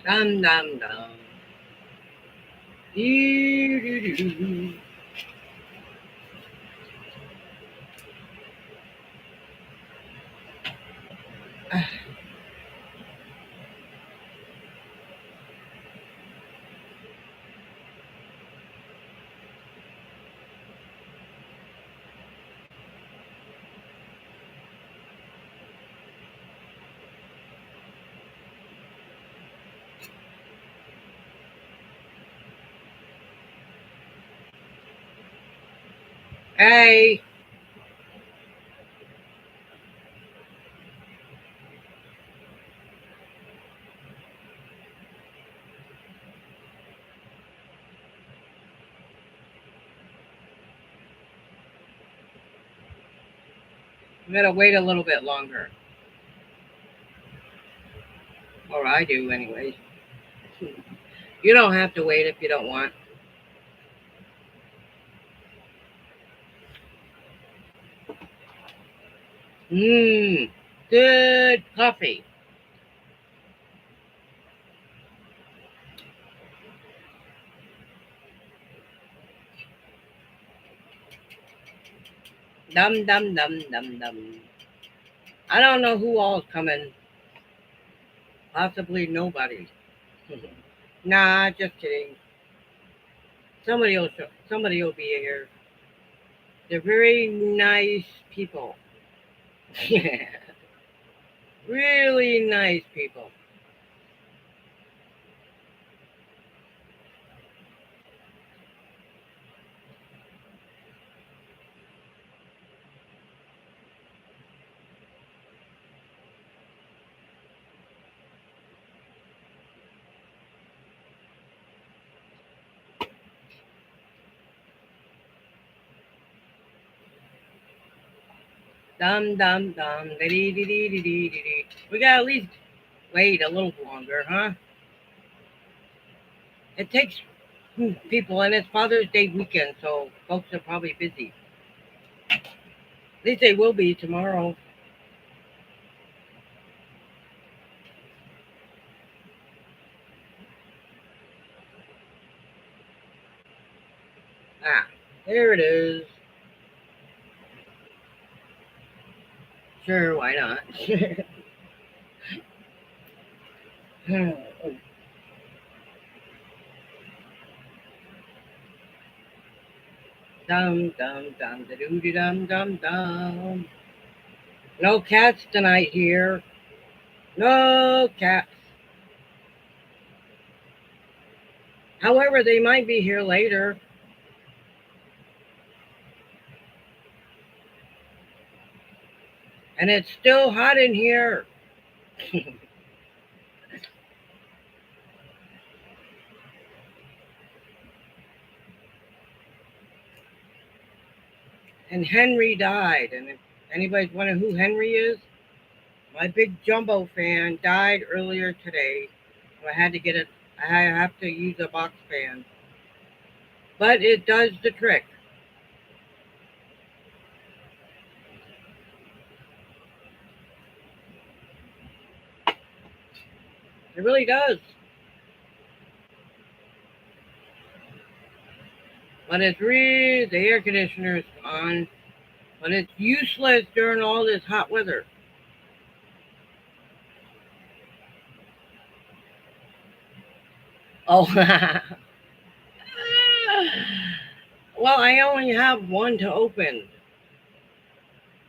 Dum dum dum. Doo, doo, doo, doo, doo. Hey, I'm gonna wait a little bit longer. Or I do, anyways. You don't have to wait if you don't want. Mmm, good coffee. Dum dum dum dum dum. I don't know who all's coming. Possibly nobody. Nah, just kidding. Somebody will be here. They're very nice people. Yeah, really nice people. Dum dum dum. Dee dee dee dee dee dee dee. We got at least wait a little longer, huh? It takes people, and it's Father's Day weekend, so folks are probably busy. At least they will be tomorrow. Ah, there it is. Sure, why not? Dum dum dum da doo dum dum dum. No cats tonight here. No cats. However, they might be here later, and it's still hot in here. And Henry died. And if anybody's wondering who Henry is, my big jumbo fan died earlier today. So I had to get it. I have to use a box fan, but it does the trick. It really does. But it's really the air conditioner is on, but it's useless during all this hot weather. Oh, well, I only have one to open.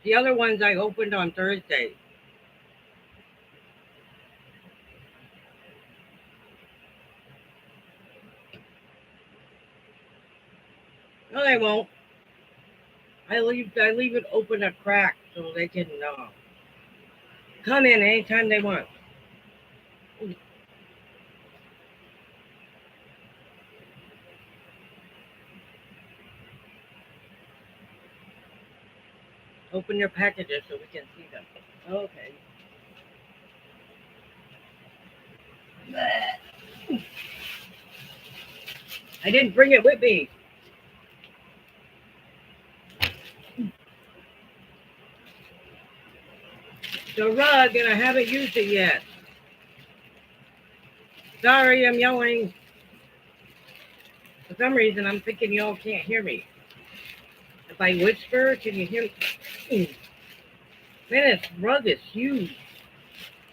The other ones I opened on Thursday. No, they won't. I leave it open a crack so they can come in anytime they want. Open your packages so we can see them. Okay. I didn't bring it with me. The rug, and I haven't used it yet. Sorry, I'm yelling. For some reason, I'm thinking y'all can't hear me. If I whisper, can you hear me? Man, this rug is huge.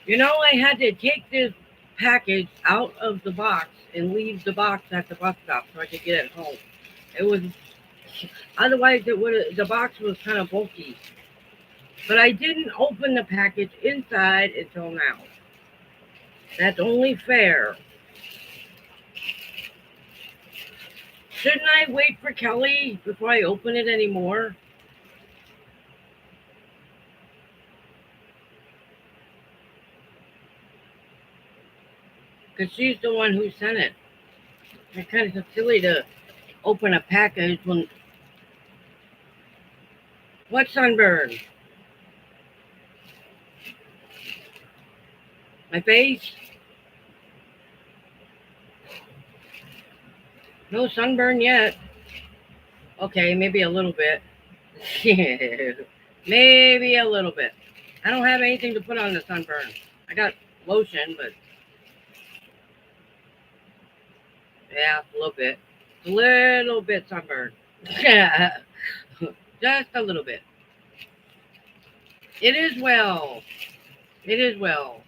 You know, I had to take this package out of the box and leave the box at the bus stop so I could get it home. It was otherwise it would the box was kind of bulky. But I didn't open the package inside until now. That's only fair. Shouldn't I wait for Kelly before I open it anymore? Because she's the one who sent it. It's kind of silly to open a package when. What sunburn? My face? No sunburn yet. Okay, maybe a little bit. Maybe a little bit. I don't have anything to put on the sunburn. I got lotion, but yeah, a little bit. A little bit sunburn. Just a little bit. It is well. It is well.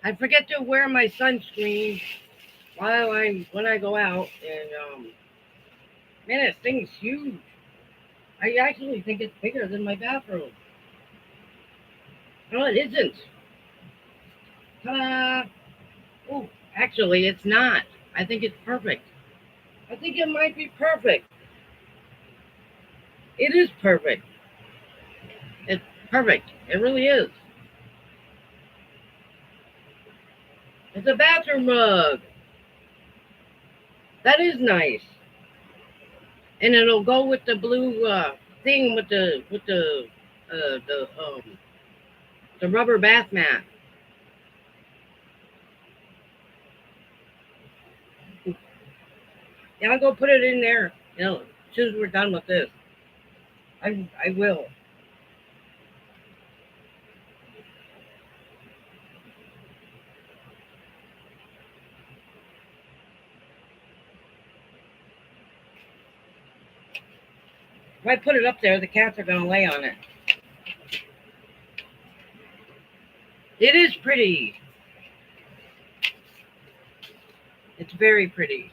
I forget to wear my sunscreen when I go out, and man, this thing's huge. I actually think it's bigger than my bathroom. No, it isn't. Ta-da! Oh, actually, it's not. I think it's perfect. I think it might be perfect. It is perfect. It's perfect. It really is. It's a bathroom rug. That is nice, and it'll go with the blue thing with uh, the um the rubber bath mat. Yeah, I'll go put it in there. As soon as we're done with this, I will. If I put it up there, the cats are gonna lay on it. It is pretty. It's very pretty.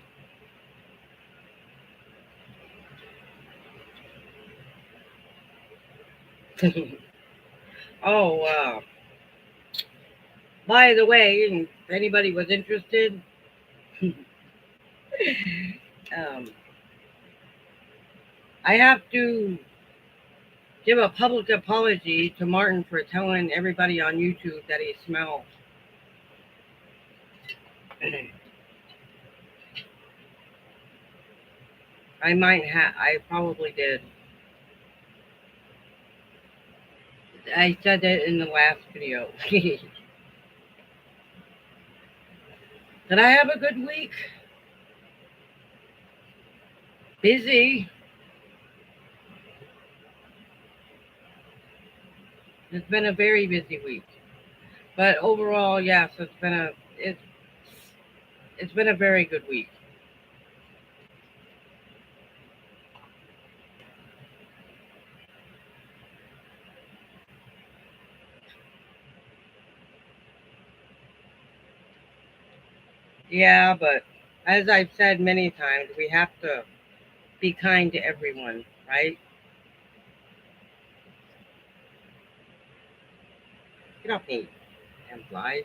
Oh, by the way, if anybody was interested, um, I have to give a public apology to Martin for telling everybody on YouTube that he smells. I probably did. I said that in the last video. Did I have a good week? Busy. It's been a very busy week. But overall, yes, it's been a very good week. Yeah, but as I've said many times, we have to be kind to everyone, right? Get off me, damn flies.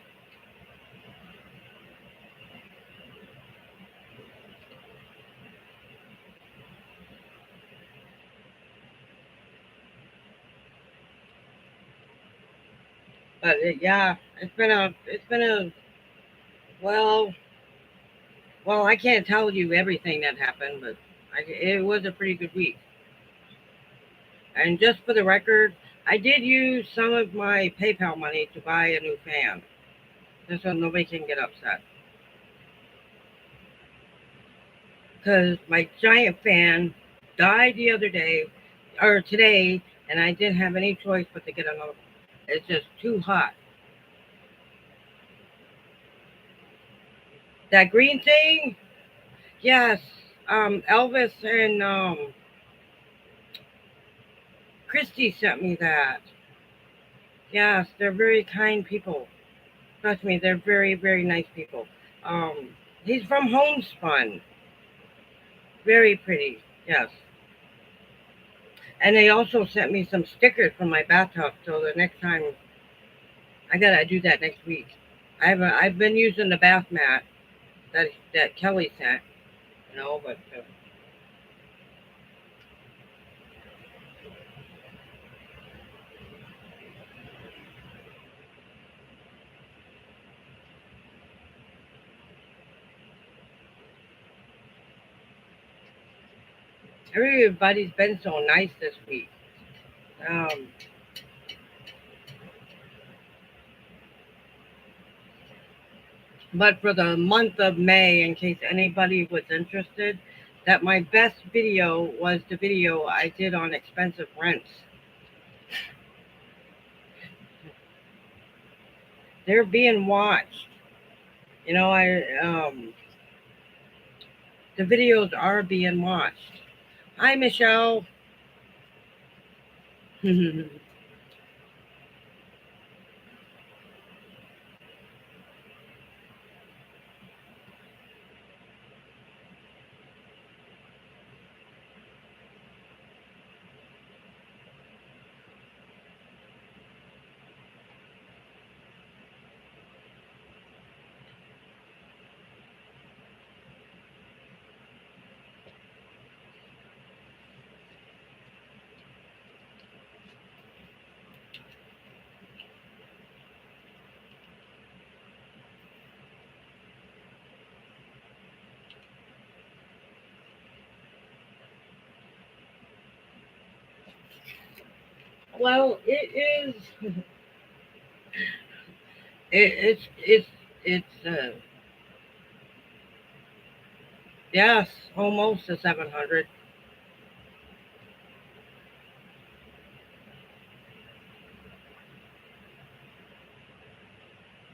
But yeah, it's been a well, well, I can't tell you everything that happened, but it was a pretty good week. And just for the record, I did use some of my PayPal money to buy a new fan, just so nobody can get upset. Because my giant fan died the other day or today, and I didn't have any choice but to get another one. It's just too hot. That green thing? Yes. Elvis and Christy sent me that. Yes, they're very kind people. Trust me, they're very, very nice people. Um, he's from Homespun. Very pretty. Yes. And they also sent me some stickers from my bathtub. So the next time I gotta do that next week. I've been using the bath mat that Kelly sent. But everybody's been so nice this week. Um, but for the month of May, in case anybody was interested, that my best video was the video I did on expensive rents. They're being watched. The videos are being watched. Hi, Michelle. Well, it is. It's yes, almost to 700.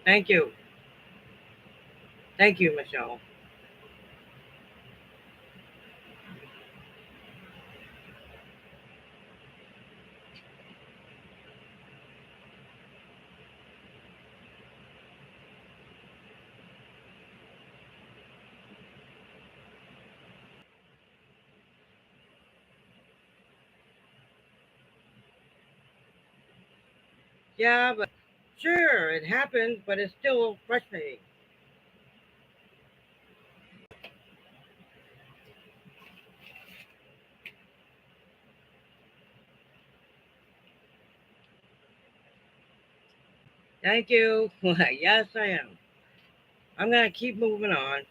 Thank you. Thank you, Michelle. Yeah, but sure, it happened, but it's still frustrating. Thank you. Yes, I am. I'm gonna keep moving on.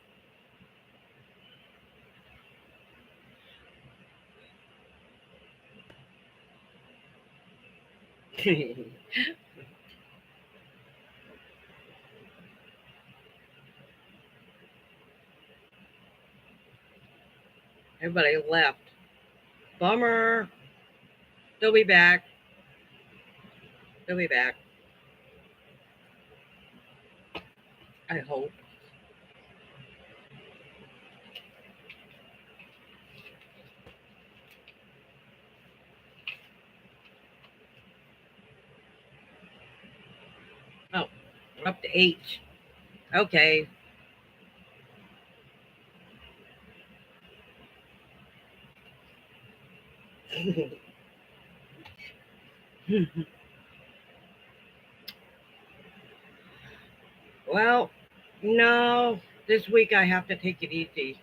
Everybody left. Bummer. They'll be back. They'll be back. I hope. Oh, we're up to eight. Okay. Well, no. This week I have to take it easy.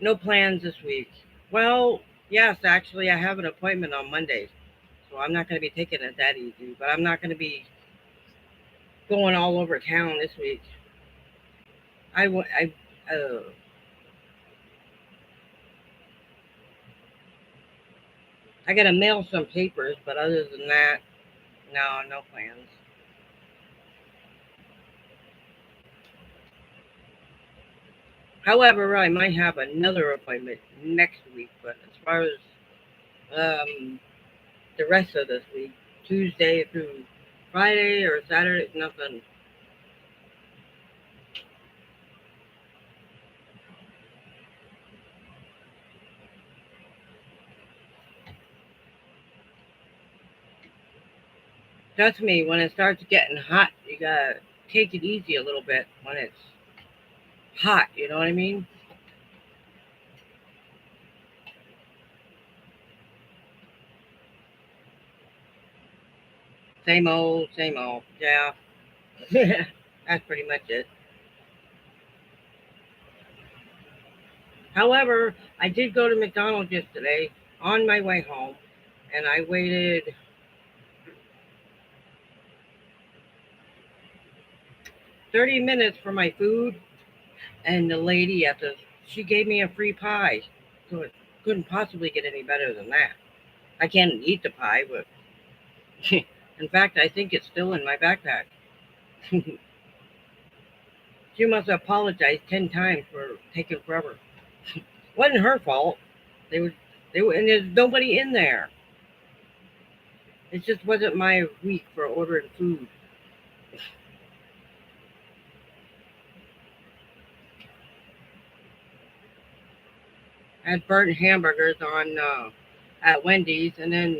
No plans this week. Well, yes, actually, I have an appointment on Monday, so I'm not going to be taking it that easy. But I'm not going to be going all over town this week. Uh, I got to mail some papers, but other than that, no, no plans. However, I might have another appointment next week, but as far as um, the rest of this week, Tuesday through Friday or Saturday, nothing. Trust me, when it starts getting hot, you gotta take it easy a little bit when it's hot. You know what I mean? Same old, same old. Yeah, that's pretty much it. However, I did go to McDonald's yesterday on my way home, and I waited 30 minutes for my food, and the lady at the she gave me a free pie, so it couldn't possibly get any better than that. I can't eat the pie, but in fact, I think it's still in my backpack. She must have apologized 10 times for taking forever. Wasn't her fault. They were, and there's nobody in there. It just wasn't my week for ordering food. I had burnt hamburgers on at Wendy's, and then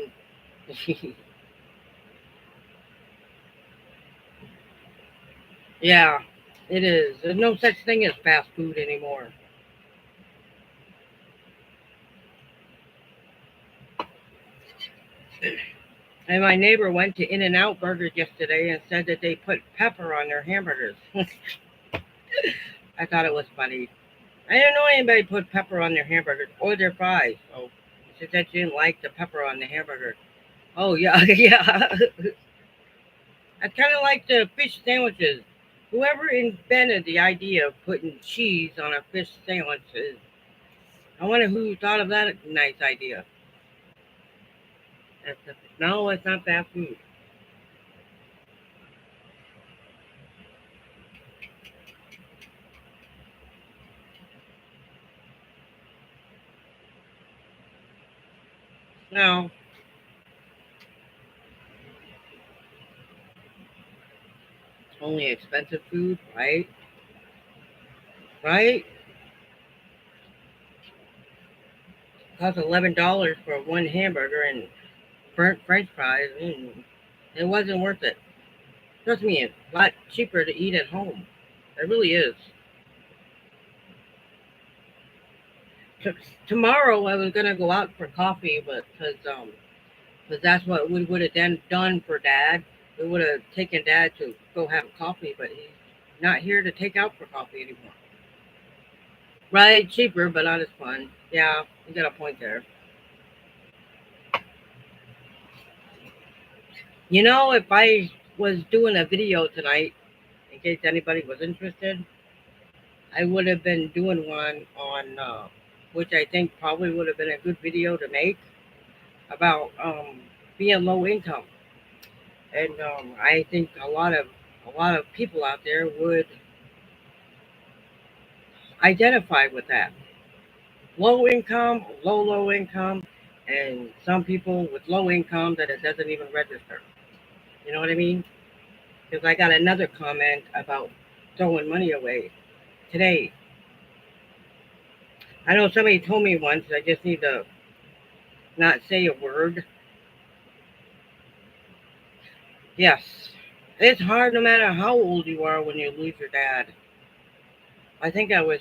yeah, it is. There's no such thing as fast food anymore. And my neighbor went to In and Out Burgers yesterday and said that they put pepper on their hamburgers. I thought it was funny. I didn't know anybody put pepper on their hamburgers or their fries. So she said she didn't like the pepper on the hamburger. Oh yeah, yeah. I kind of like the fish sandwiches. Whoever invented the idea of putting cheese on a fish sandwich is, I wonder who thought of that nice idea. No, it's not fast food. No, only expensive food, right? Right? Cost $11 for one hamburger and burnt French fries. It wasn't worth it. Trust me, it's a lot cheaper to eat at home. It really is. T- Tomorrow I was gonna go out for coffee, but because that's what we would have then done for Dad. We would have taken Dad to go have coffee, but he's not here to take out for coffee anymore. Right, cheaper, but not as fun. Yeah, you got a point there. You know, if I was doing a video tonight, in case anybody was interested, I would have been doing one on, which I think probably would have been a good video to make about being low income, and I think a lot of people out there would identify with that. Low income, low income, and some people with low income that it doesn't even register. You know what I mean? Because I got another comment about throwing money away today. I know somebody told me once I just need to not say a word. Yes, it's hard no matter how old you are when you lose your dad. I think I was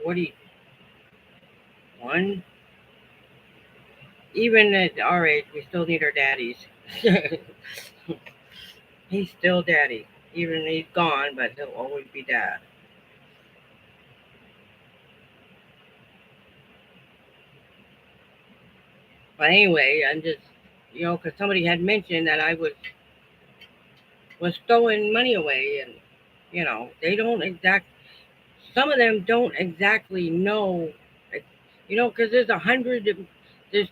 41. Even at our age, we still need our daddies. He's still daddy. Even he's gone, but he'll always be dad. But anyway, I'm just, because somebody had mentioned that I was throwing money away, and they don't exact. Some of them don't exactly know, like, because there's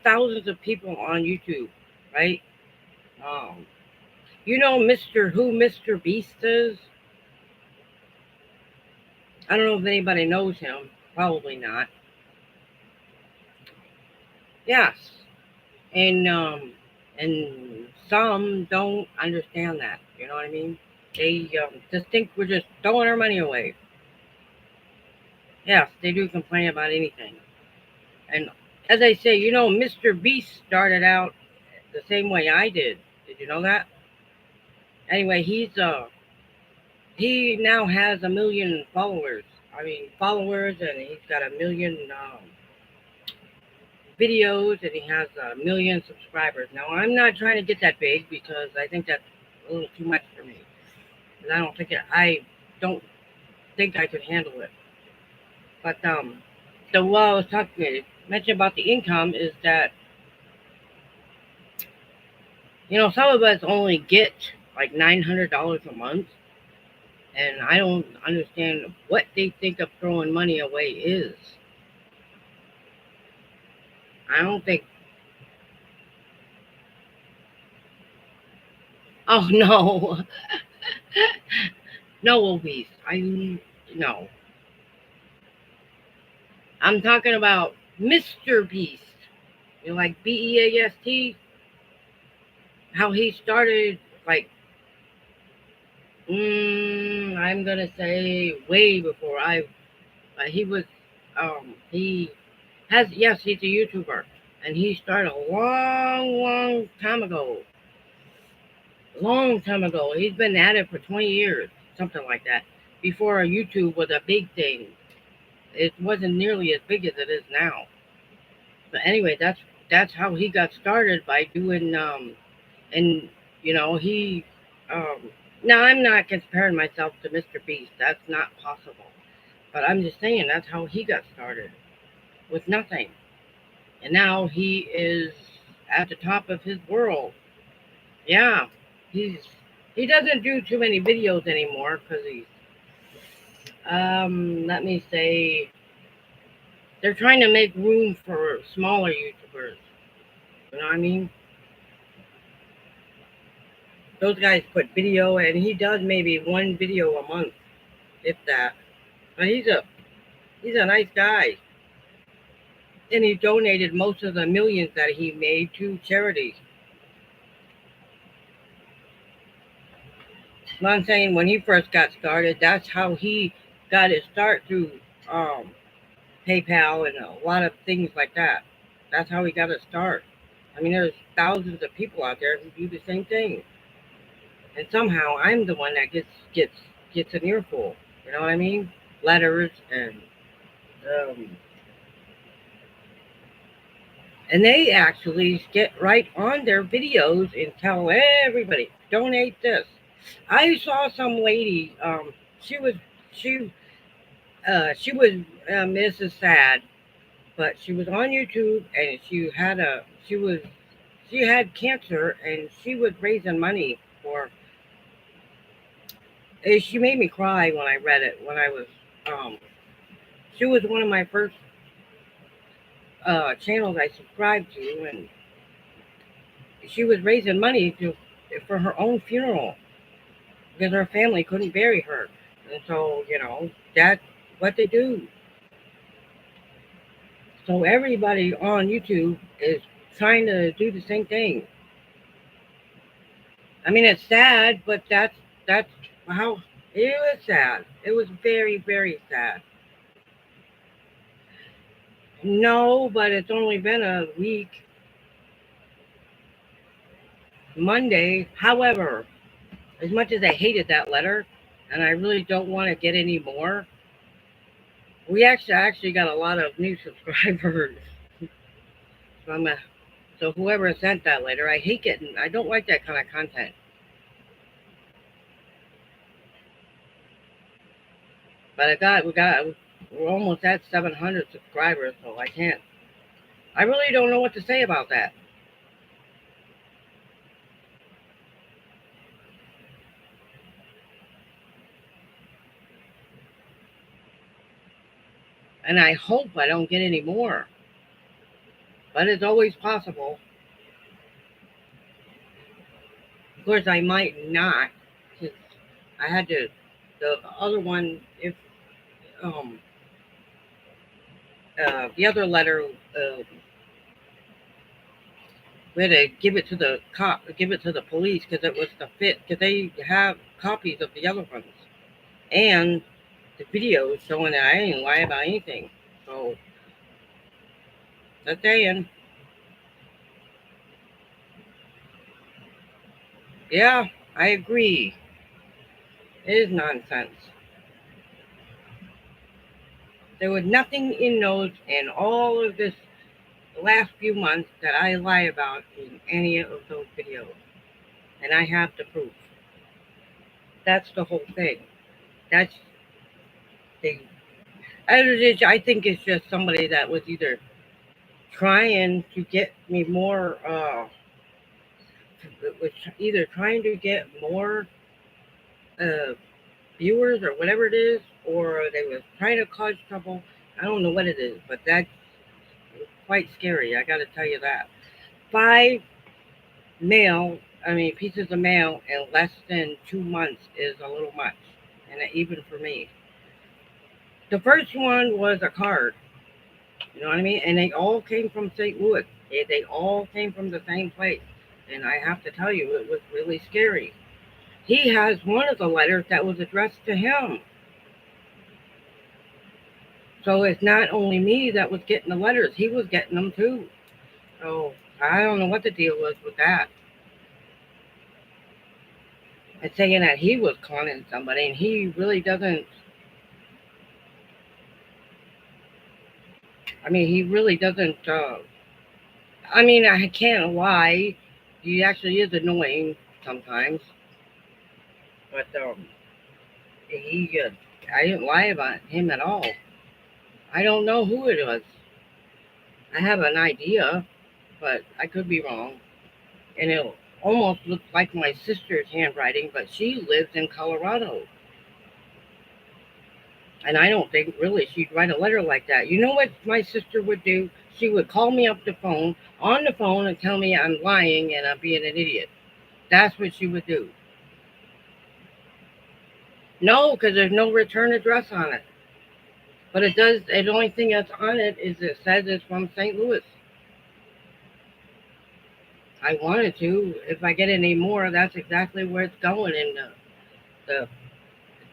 thousands of people on YouTube, right? Um, Mr. Beast is. I don't know if anybody knows him. Probably not. Yes, and some don't understand that. You know what I mean? They just think we're just throwing our money away. Yes, they do complain about anything. And as I say, Mr. Beast started out. the same way I did. Did you know that? Anyway, he now has 1 million followers. I mean, followers, and he's got 1 million videos, and he has 1 million subscribers. Now, I'm not trying to get that big because I think that's a little too much for me. And I don't think I could handle it. But the what I was talking mentioned about the income is that some of us only get like $900 a month, and I don't understand what they think of throwing money away is. I don't think. Oh no, no, obese. No. I'm talking about Mr. Beast. Like Beast. How he started, like, I'm gonna say way before I. He was. He has, yes, he's a YouTuber, and he started a long, long time ago. Long time ago. He's been at it for 20 years, something like that. Before YouTube was a big thing, it wasn't nearly as big as it is now. But anyway, that's how he got started by doing and he um now I'm not comparing myself to Mr. Beast. That's not possible. But I'm just saying that's how he got started with nothing. And now he is at the top of his world. Yeah. He's he doesn't do too many videos anymore because he's let me say they're trying to make room for smaller YouTubers. You know what I mean? Those guys put video, and he does maybe one video a month, if that. But he's a nice guy, and he donated most of the millions that he made to charities. But I'm saying when he first got started, that's how he got his start through um, PayPal and a lot of things like that. That's how he got his start. I mean, there's thousands of people out there who do the same thing, and somehow I'm the one that gets an earful. You know what I mean? Letters um, and they actually get right on their videos and tell everybody donate this. I saw some lady. She was she she was this is sad, but she was on YouTube and she had cancer and she was raising money for. She made me cry when I read it. When I was um, she was one of my first channels I subscribed to, and she was raising money for her own funeral because her family couldn't bury her. And so, that's what they do. So everybody on YouTube is trying to do the same thing. I mean, it's sad, but that's how it was sad. It was very, very sad. No, but it's only been a week, Monday. However, as much as I hated that letter, and I really don't want to get any more, we actually got a lot of new subscribers. From So whoever sent that letter, I don't like that kind of content. But we're almost at 700 subscribers, so I really don't know what to say about that. And I hope I don't get any more. But it's always possible. Of course, I might not, because I had to, the other one, if, um, the other letter, we had to give it to the police because it was the fit, because they have copies of the other ones and the videos showing that I didn't lie about anything. So that's saying, Yeah, I agree. It is nonsense. There was nothing in those and all of this the last few months that I lie about in any of those videos. And I have the proof. That's the whole thing. That's the I think it's just somebody that was either trying to get me more was either trying to get more uh, viewers or whatever it is, or they was trying to cause trouble. I don't know what it is, but that's quite scary. I got to tell you that. Five mail, I mean pieces of mail in less than 2 months is a little much, and even for me. The first one was a card. You know what I mean? And they all came from St. Louis. They all came from the same place. And I have to tell you, it was really scary. He has one of the letters that was addressed to him. So it's not only me that was getting the letters, he was getting them too. So I don't know what the deal was with that. And saying that he was calling somebody and he really doesn't, I mean, he really doesn't, I mean, I can't lie. He actually is annoying sometimes. But I didn't lie about him at all. I don't know who it was. I have an idea, but I could be wrong. And it almost looks like my sister's handwriting, but she lives in Colorado. And I don't think really she'd write a letter like that. You know what my sister would do? She would call me up on the phone, and tell me I'm lying and I'm being an idiot. That's what she would do. No, because there's no return address on it. But it does, the only thing that's on it is it says it's from St. Louis. I wanted to. If I get any more, that's exactly where it's going, and the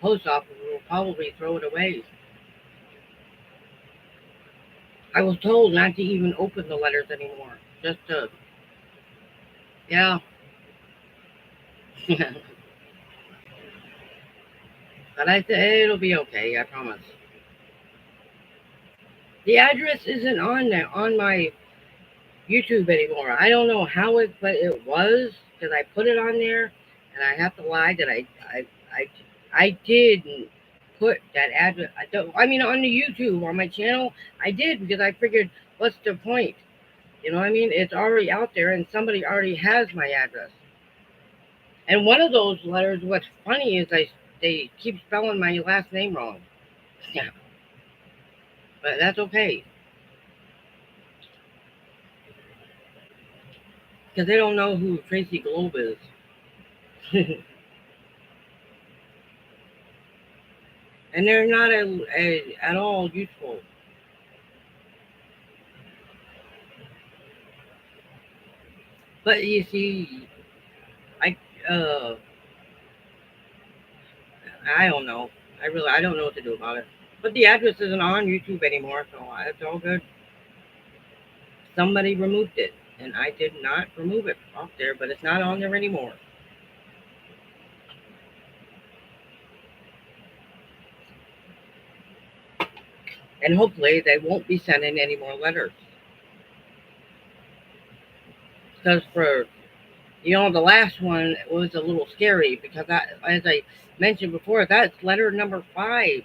post office will probably throw it away. I was told not to even open the letters anymore. Just to, yeah. But I said it'll be okay. I promise. The address isn't on there on my YouTube anymore. I don't know how it, but it was because I put it on there, and I have to lie that I, I didn't put that address. I don't. I mean, on the YouTube on my channel, I did because I figured, what's the point? You know what I mean? It's already out there, and somebody already has my address. And one of those letters, what's funny is they keep spelling my last name wrong. Yeah, but that's okay because they don't know who Tracy Globe is. And they're not at all useful. But you see, I uh, I don't know. I don't know what to do about it. But the address isn't on YouTube anymore, so it's all good. Somebody removed it, and I did not remove it off there, but it's not on there anymore. And hopefully they won't be sending any more letters. Because for the last one was a little scary because as I mentioned before, that's letter number five.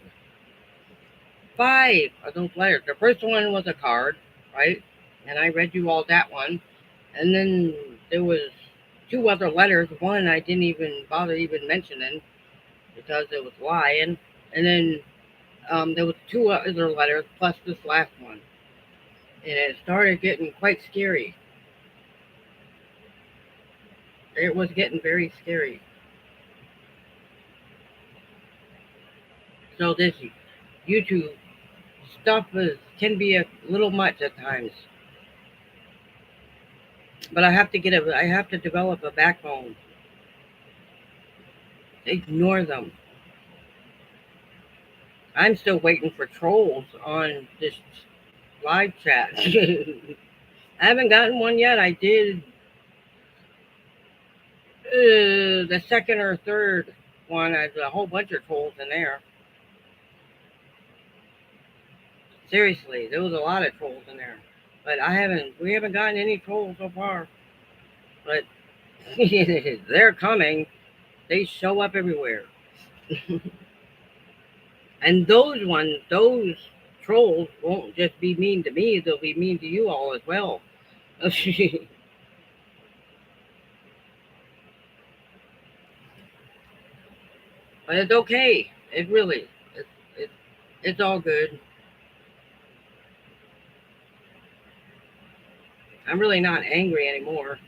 Five of those letters. The first one was a card, right? And I read you all that one. And then there was two other letters. One I didn't even bother even mentioning because it was lying. And then there was two other letters plus this last one. And it started getting quite scary. It was getting very scary. So this YouTube stuff can be a little much at times. But I have to develop a backbone. Ignore them. I'm still waiting for trolls on this live chat. I haven't gotten one yet. I did The second or third one has a whole bunch of trolls in there. Seriously, there was a lot of trolls in there. But we haven't gotten any trolls so far. But they're coming. They show up everywhere. And those trolls won't just be mean to me, they'll be mean to you all as well. But it's okay. It really, it, it's all good. I'm really not angry anymore.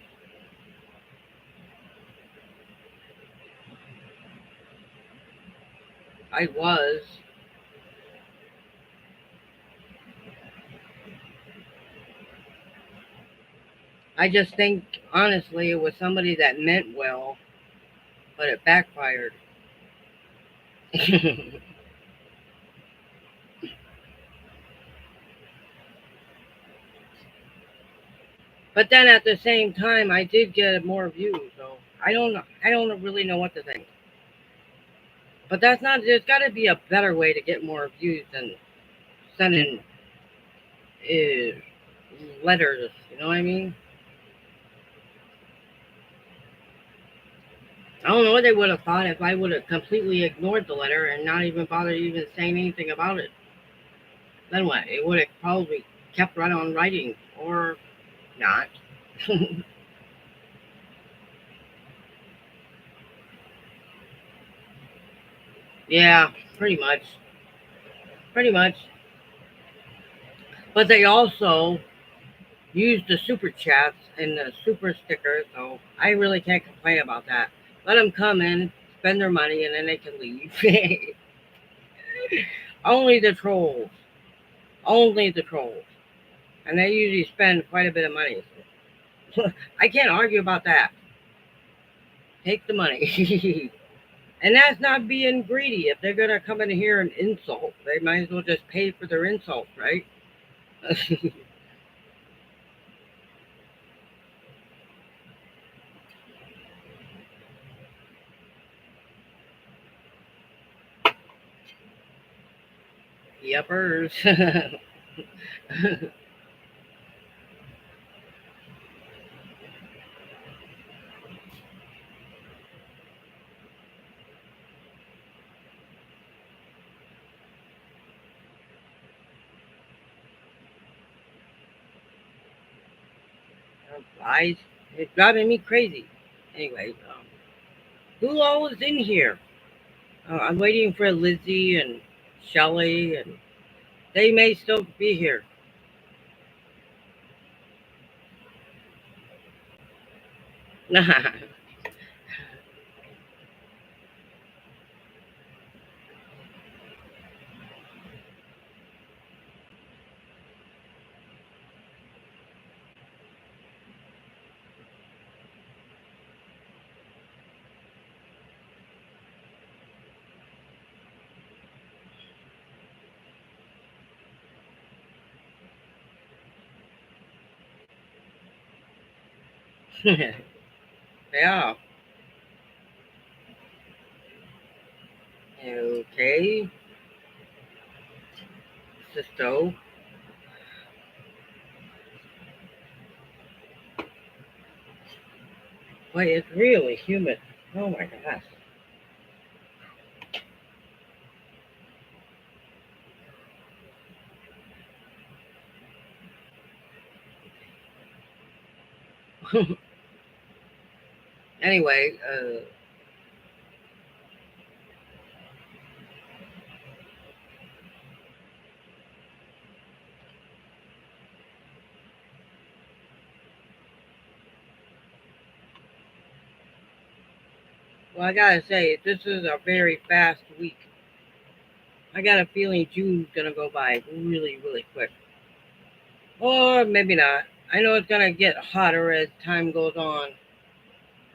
I was. I just think, honestly, it was somebody that meant well, but it backfired. But then at the same time, I did get more views, so I don't really know what to think. But that's not. There's got to be a better way to get more views than sending uh, letters. You know what I mean? I don't know what they would have thought if I would have completely ignored the letter and not even bothered even saying anything about it. Then what? It would have probably kept right on writing or not. Yeah, pretty much. Pretty much. But they also use the super chats and the super stickers, so I really can't complain about that. Let them come in, spend their money, and then they can leave. Only the trolls. Only the trolls. And they usually spend quite a bit of money. So I can't argue about that. Take the money. And that's not being greedy. If they're going to come in here and insult, they might as well just pay for their insults, right? Yuppers. Lies. It's driving me crazy. Anyway, who all is in here? I'm waiting for Lizzie and Shelly, and they may still be here. Yeah. Okay. Sisto. Boy, it's really humid. Oh my gosh. Anyway, well, I gotta say, this is a very fast week. I got a feeling June's gonna go by really, really quick. Or maybe not. I know it's gonna get hotter as time goes on.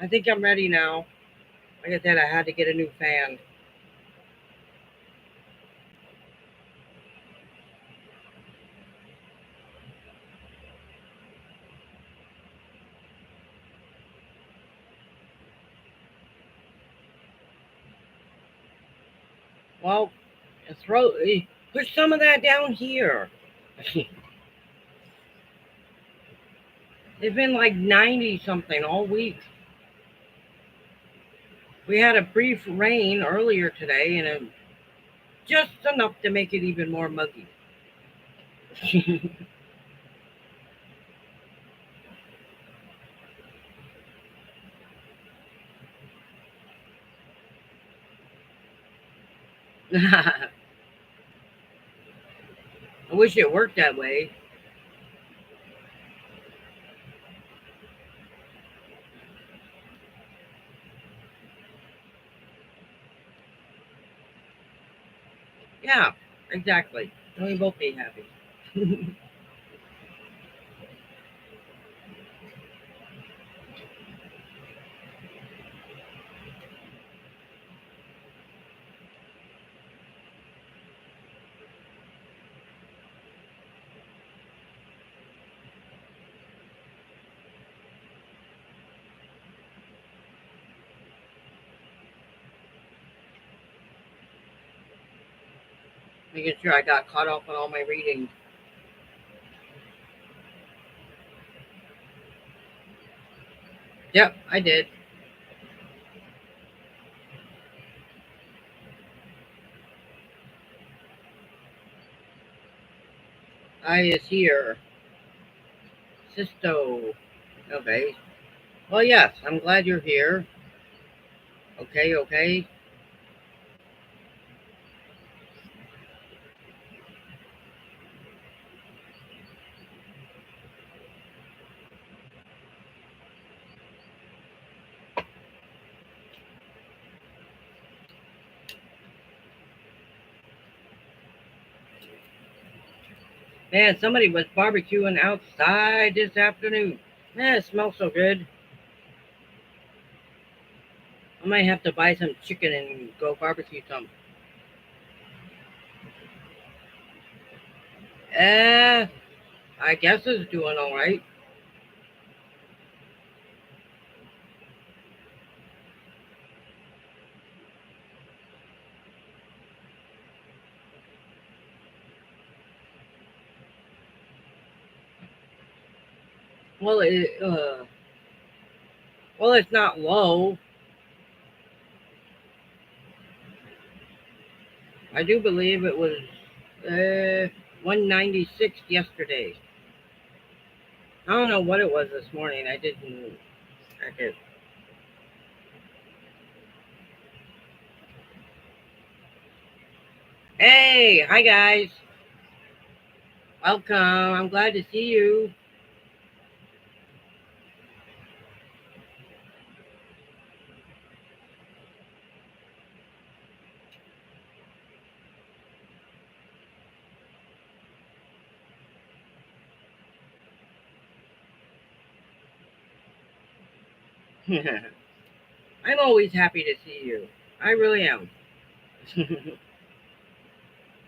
I think I'm ready now. Like I said, I had to get a new fan. Well, push some of that down here. It's been like 90 something all week. We had a brief rain earlier today, and just enough to make it even more muggy. I wish it worked that way. Yeah, exactly. And we both be happy. Making sure I got caught up on all my reading. Yep, I did. I is here. Sisto. Okay. Well, yes, I'm glad you're here. Okay, okay. Man, somebody was barbecuing outside this afternoon. Man, it smells so good. I might have to buy some chicken and go barbecue some. Eh, I guess it's doing all right. Well, it's not low. I do believe it was 196 yesterday. I don't know what it was this morning. I didn't check it. Hey, hi guys. Welcome. I'm glad to see you. I'm always happy to see you. I really am.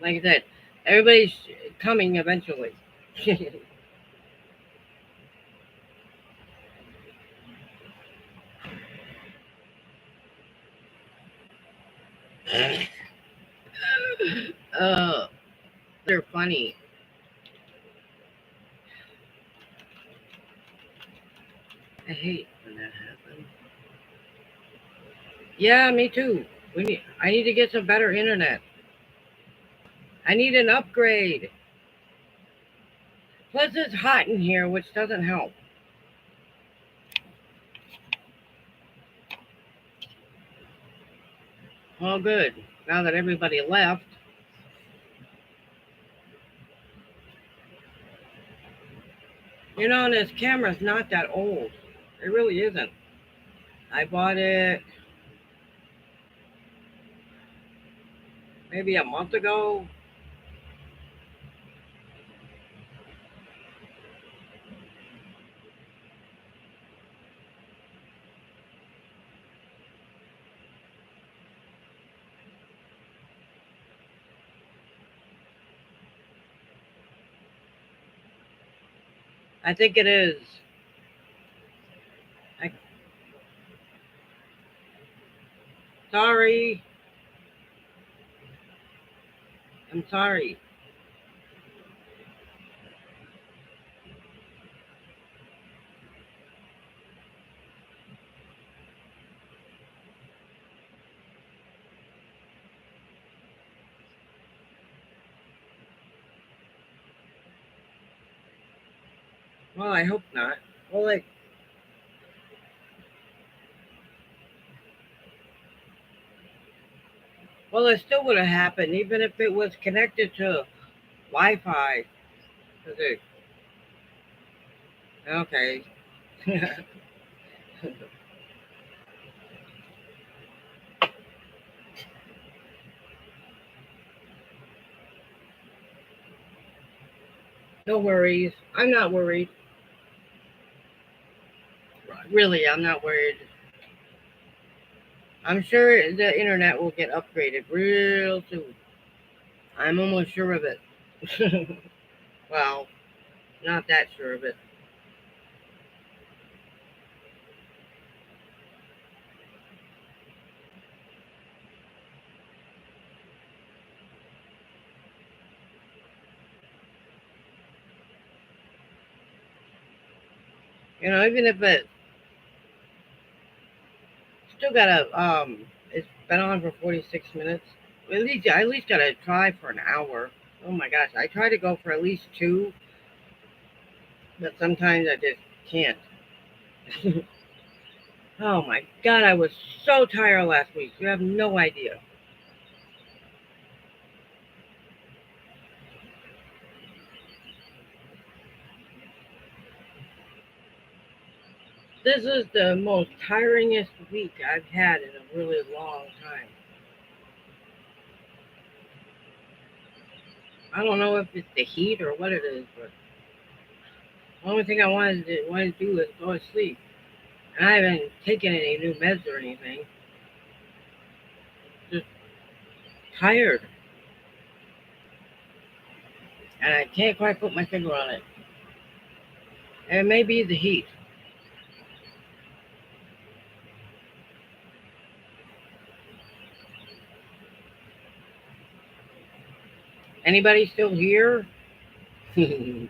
Like I said, everybody's coming eventually. uh, they're funny. I hate when that happens. Yeah, me too. I need to get some better internet. I need an upgrade. Plus, it's hot in here, which doesn't help. Well, good. Now that everybody left, this camera's not that old. It really isn't. I bought it maybe a month ago. I think it is. I, sorry. I'm sorry. Well, I hope not. Well, well, it still would have happened even if it was connected to Wi-Fi. Is it okay? No worries. I'm not worried. Really, I'm not worried. I'm sure the internet will get upgraded real soon. I'm almost sure of it. Well, not that sure of it. Even if it still gotta it's been on for 46 minutes. At least gotta try for an hour. Oh my gosh, I try to go for at least two, but sometimes I just can't. Oh my god, I was so tired last week. You have no idea. This is the most tiringest week I've had in a really long time. I don't know if it's the heat or what it is, but the only thing I want to do is go to sleep. And I haven't taken any new meds or anything. Just tired, and I can't quite put my finger on it. And it may be the heat. Anybody still here? Yeah.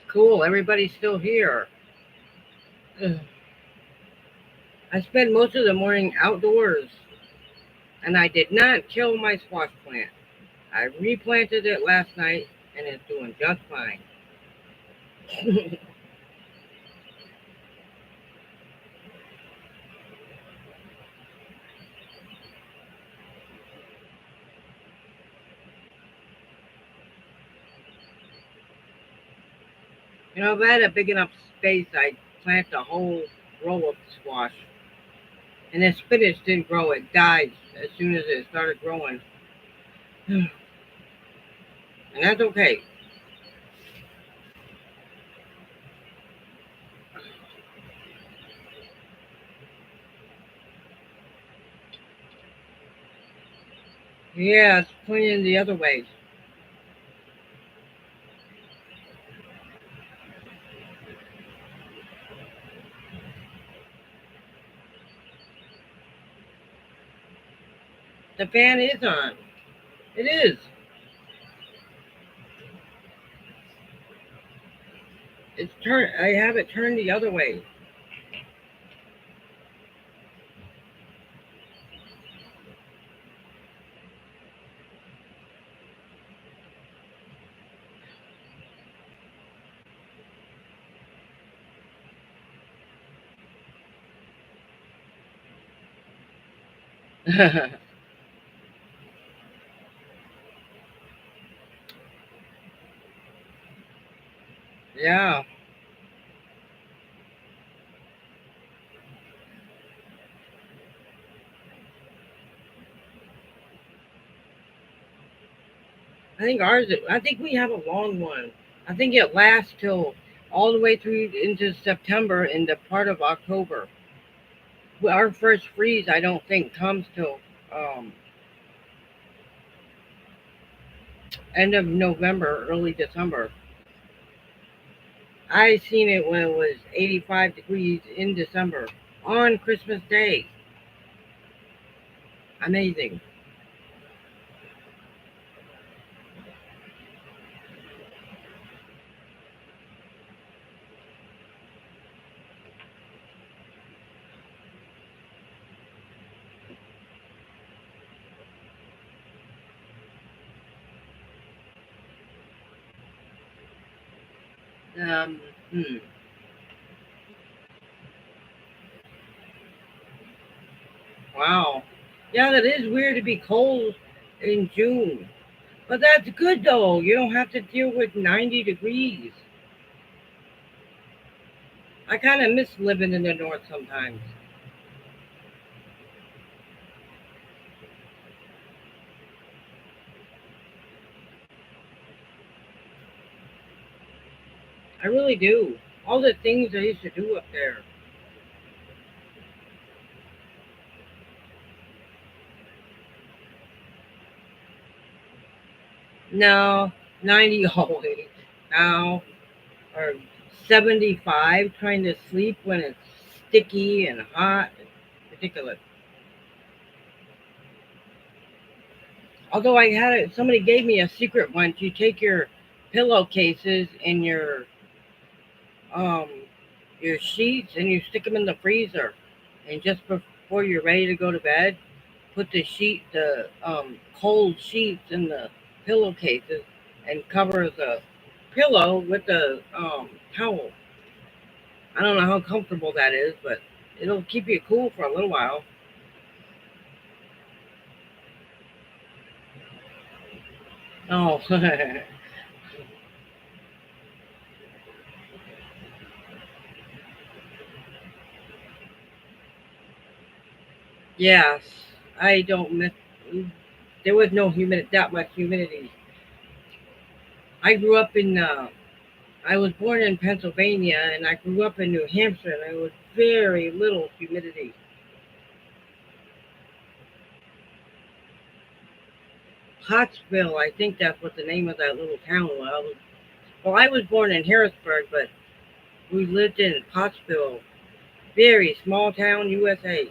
Cool. Everybody's still here. I spent most of the morning outdoors, and I did not kill my squash plant. I replanted it last night, and it's doing just fine. If I had a big enough space, I'd plant a whole row of squash. And the spinach didn't grow; it died as soon as it started growing, and that's okay. Yeah, it's pointing the other way. The fan is on. It is. It's turned. I have it turned the other way. Yeah, I think ours. I think we have a long one. I think it lasts till all the way through into September and the part of October. Well, our first freeze, I don't think comes till um, end of November, early December. I seen it when it was 85 degrees in December on Christmas Day. Amazing. Um, hmm. Wow. Yeah, that is weird to be cold in June. But that's good though. You don't have to deal with 90 degrees. I kind of miss living in the north sometimes. I really do. All the things I used to do up there. No, 90 always. Now, or 75 trying to sleep when it's sticky and hot. Ridiculous. Although I had it, somebody gave me a secret once. You take your pillowcases and um your sheets and you stick them in the freezer, and just before you're ready to go to bed, put the cold sheets in the pillowcases and cover the pillow with the towel. I don't know how comfortable that is, but it'll keep you cool for a little while. Oh, yes. I don't miss. There was no humidity, that much humidity. I grew up in. I was born in Pennsylvania, and I grew up in New Hampshire, and there was very little humidity. Pottsville, I think that's what the name of that little town was. Well, I was born in Harrisburg, but we lived in Pottsville, very small town, USA.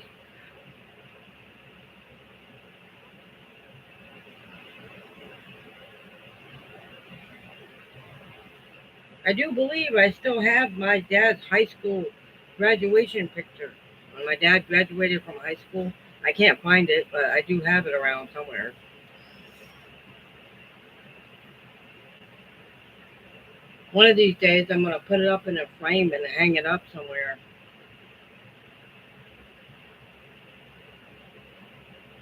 I do believe I still have my dad's high school graduation picture. When my dad graduated from high school, I can't find it, but I do have it around somewhere. One of these days, I'm going to put it up in a frame and hang it up somewhere.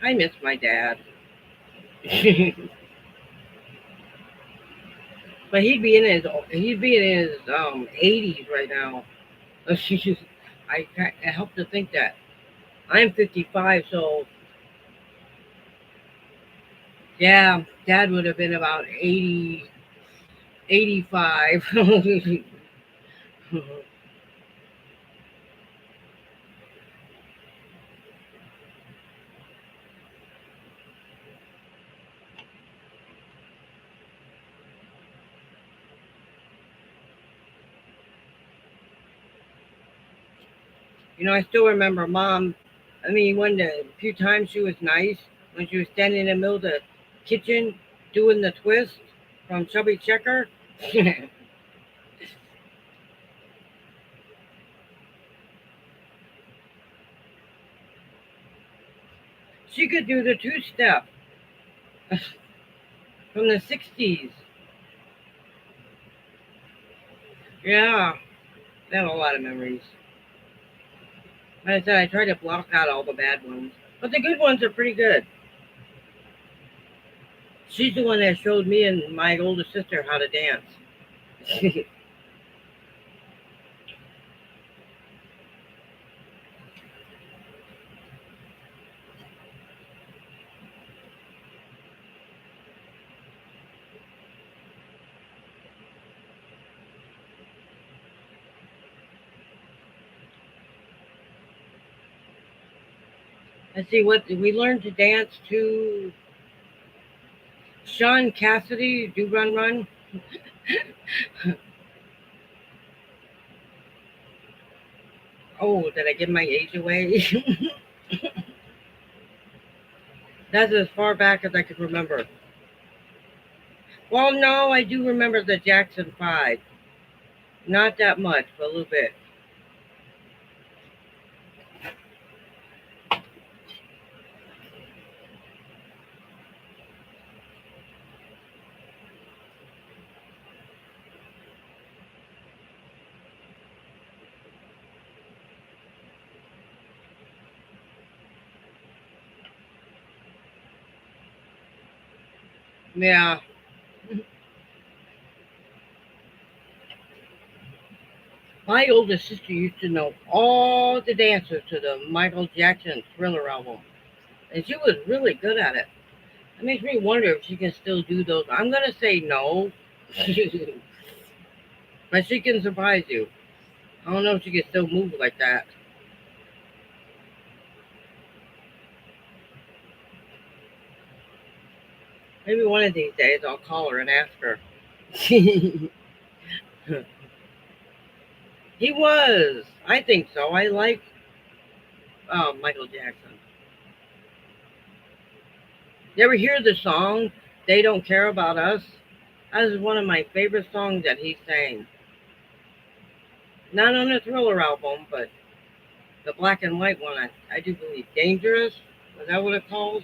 I miss my dad. But he'd be in his 80s right now. I help to think that I'm 55, so yeah, Dad would have been about 80, 85. I still remember Mom. I mean, when the few times she was nice, when she was standing in the middle of the kitchen doing the twist from Chubby Checker. She could do the two step from the 60s. Yeah, I have a lot of memories. Like I said, I try to block out all the bad ones. But the good ones are pretty good. She's the one that showed me and my older sister how to dance. Let's see what we learned to dance to. Sean Cassidy, Do Run Run. Oh, did I give my age away? That's as far back as I can remember. Well, no, I do remember the Jackson 5. Not that much, but a little bit. Yeah. My older sister used to know all the dances to the Michael Jackson Thriller album. And she was really good at it. It makes me wonder if she can still do those. I'm going to say no. But she can surprise you. I don't know if she can still move like that. Maybe one of these days I'll call her and ask her. He was. I think so. I like Michael Jackson. You ever hear the song "They Don't Care About Us"? That is one of my favorite songs that he sang. Not on the Thriller album, but the black and white one. I do believe "Dangerous." Is that what it's called?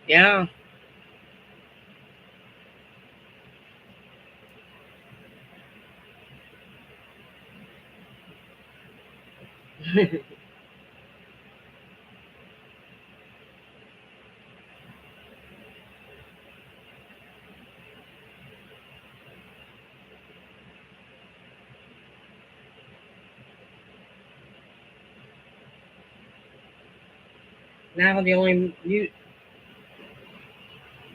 Yeah. Now the only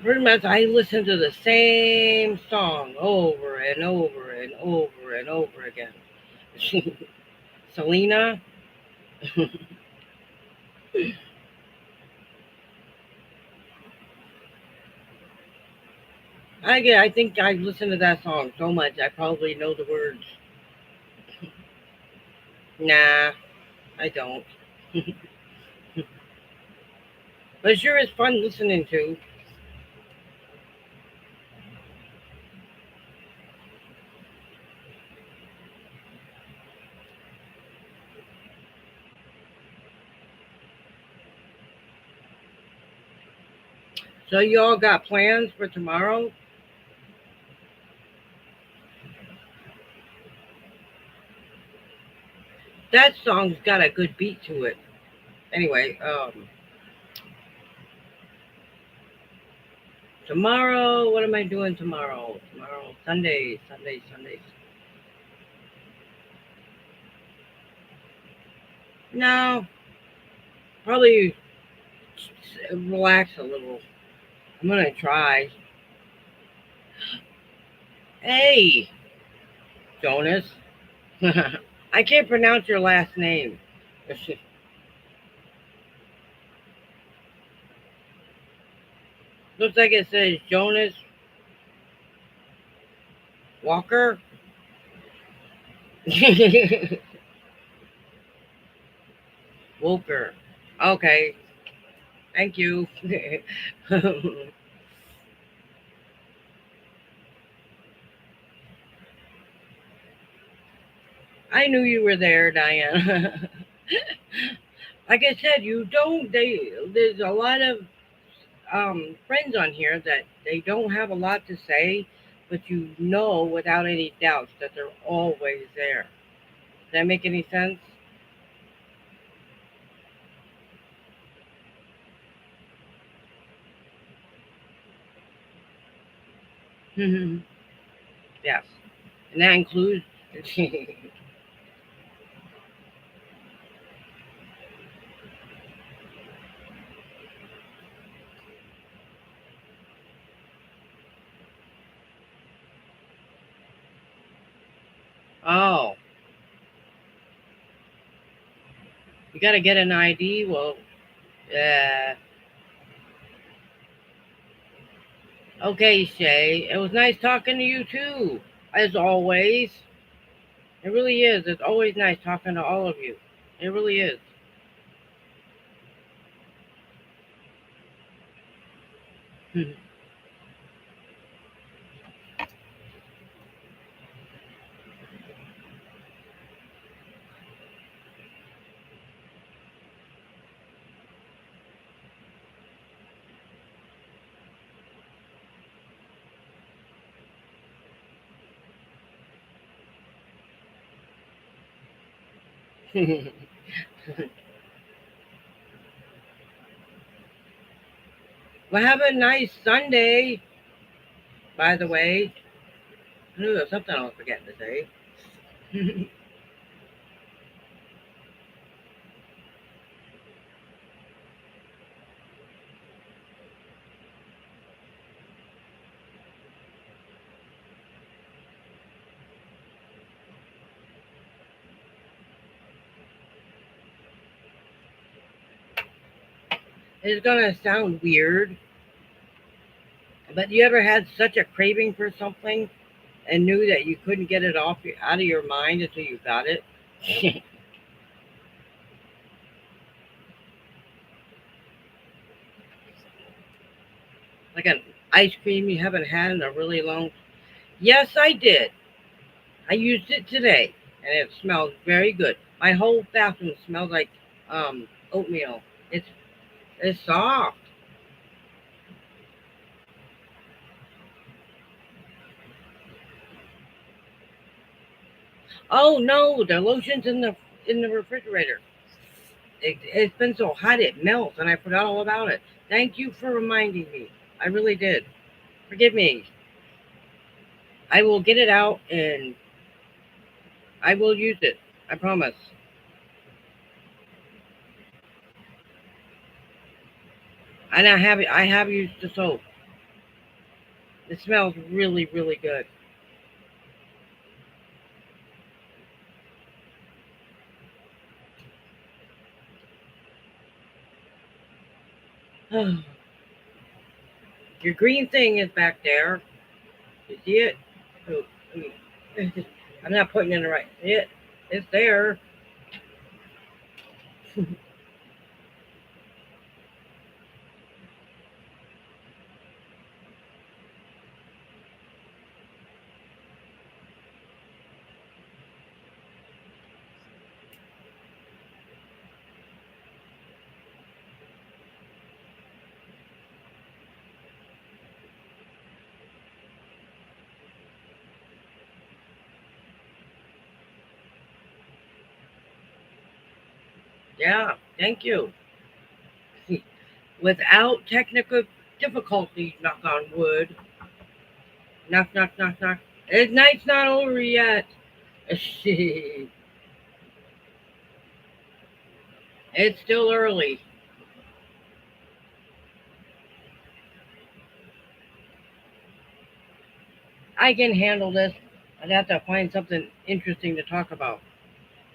pretty much I listen to the same song over and over and over and over again. Selena. I think I've listened to that song so much I probably know the words. Nah, I don't. But it sure is fun listening to. So you all got plans for tomorrow? That song's got a good beat to it. Anyway, tomorrow, what am I doing tomorrow? Tomorrow, Sunday, Sunday, Sunday. No, probably relax a little. I'm gonna try. Hey, Jonas. I can't pronounce your last name. Looks like it says Jonas Walker. Walker. Okay, thank you. I knew you were there, Diane. Like I said, you don't. There's a lot of friends on here that they don't have a lot to say, but you know without any doubts that they're always there. Does that make any sense? Yes, and that includes. Oh, you got to get an ID. Well, uh, okay, Shay. It was nice talking to you too, as always. It really is. It's always nice talking to all of you. It really is. Well, have a nice Sunday, by the way. I knew there was something I was forgetting to say. It's gonna sound weird, but you ever had such a craving for something and knew that you couldn't get it out of your mind until you got it? Like an ice cream you haven't had in a really long. Yes, I did. I used it today, and it smells very good. My whole bathroom smells like oatmeal. It's it's soft. Oh no, the lotion's in the refrigerator. It's been so hot it melts, and I forgot all about it. Thank you for reminding me. I really did. Forgive me. I will get it out and I will use it. I promise. And I have used the soap. It smells really, really good. Your green thing is back there. You see it? Oh, I'm not putting it in the right. It's there. Yeah, thank you. Without technical difficulties, knock on wood. Knock, knock, knock, knock. Night's not over yet. It's still early. I can handle this. I'd have to find something interesting to talk about.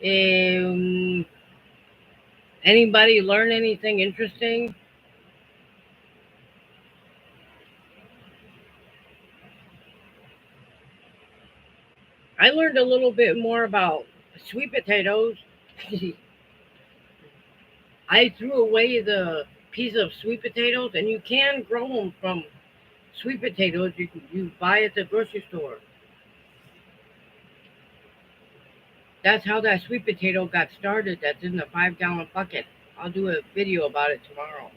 Um, Anybody learn anything interesting? I learned a little bit more about sweet potatoes. I threw away the piece of sweet potatoes, and you can grow them from sweet potatoes you buy at the grocery store. That's how that sweet potato got started. That's in the 5 gallon bucket. I'll do a video about it tomorrow.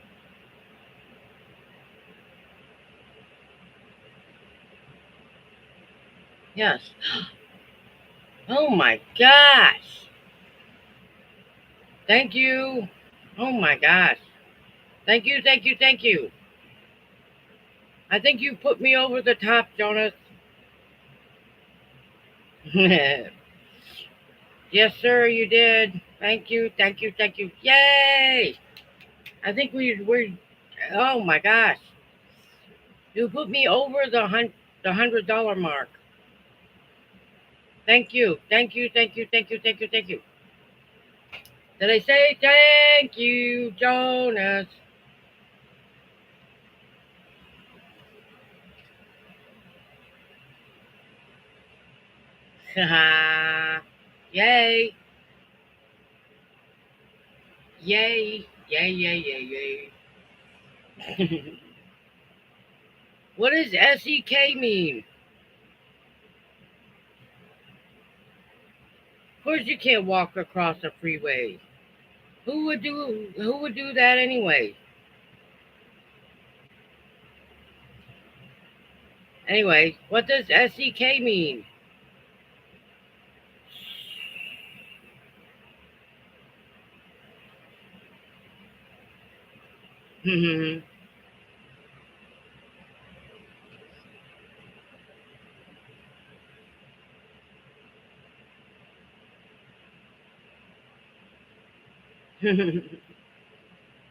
Yes. Oh my gosh. Thank you. Oh my gosh. Thank you, thank you, thank you. I think you put me over the top, Jonas. Yes, sir, you did. Thank you, thank you, thank you. Yay! I think we're. Oh my gosh, you put me over the $100 mark. Thank you, thank you, thank you, thank you, thank you, thank you. Did I say thank you, Jonas? Yay! Yay! Yay! Yay! Yay! Yay! What does SEK mean? Of course, you can't walk across a freeway. Who would do that anyway? Anyway, what does SEK mean?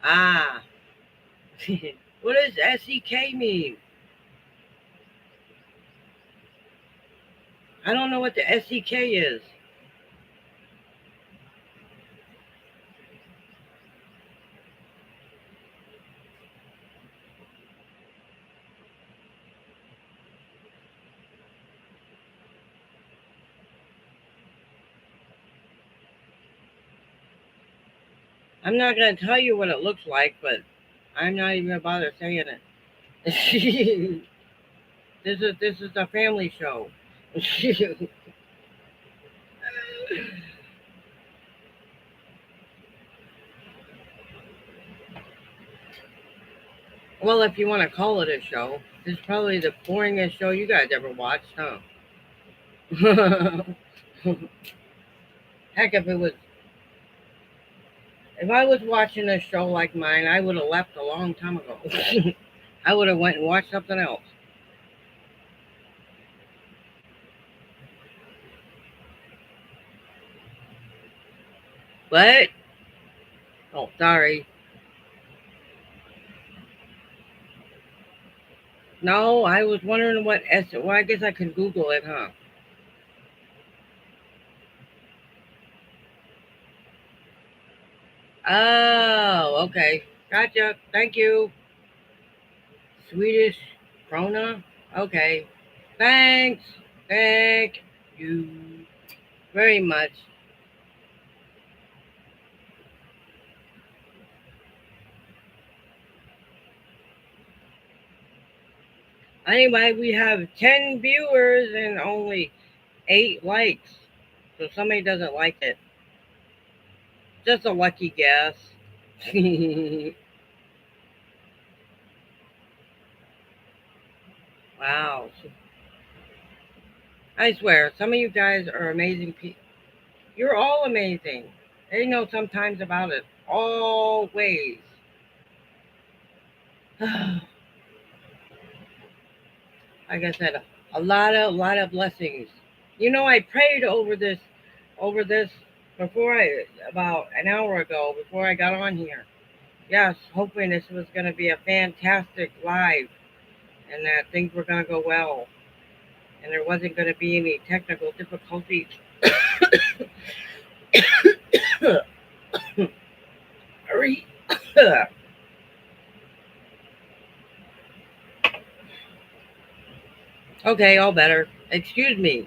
Ah. What does SEK mean? I don't know what the SEK is. I'm not going to tell you what it looks like, but I'm not even going to bother saying it. This is a family show. Well, if you want to call it a show, it's probably the boringest show you guys ever watched, huh? Heck, if I was watching a show like mine, I would have left a long time ago. I would have went and watched something else. What? Oh, sorry. No, I was wondering what S. Well, I guess I can Google it, huh? Oh, okay. Gotcha. Thank you. Swedish krona. Okay. Thanks. Thank you very much. Anyway, we have 10 viewers and only 8 likes. So somebody doesn't like it. Just a lucky guess. Wow. I swear, some of you guys are amazing people. You're all amazing. They know sometimes about it. Always. Like I said, a lot of blessings. I prayed over this before about an hour ago before I got on here. Yes, hoping this was going to be a fantastic live and that things were going to go well and there wasn't going to be any technical difficulties. Hurry. Okay, all better. Excuse me.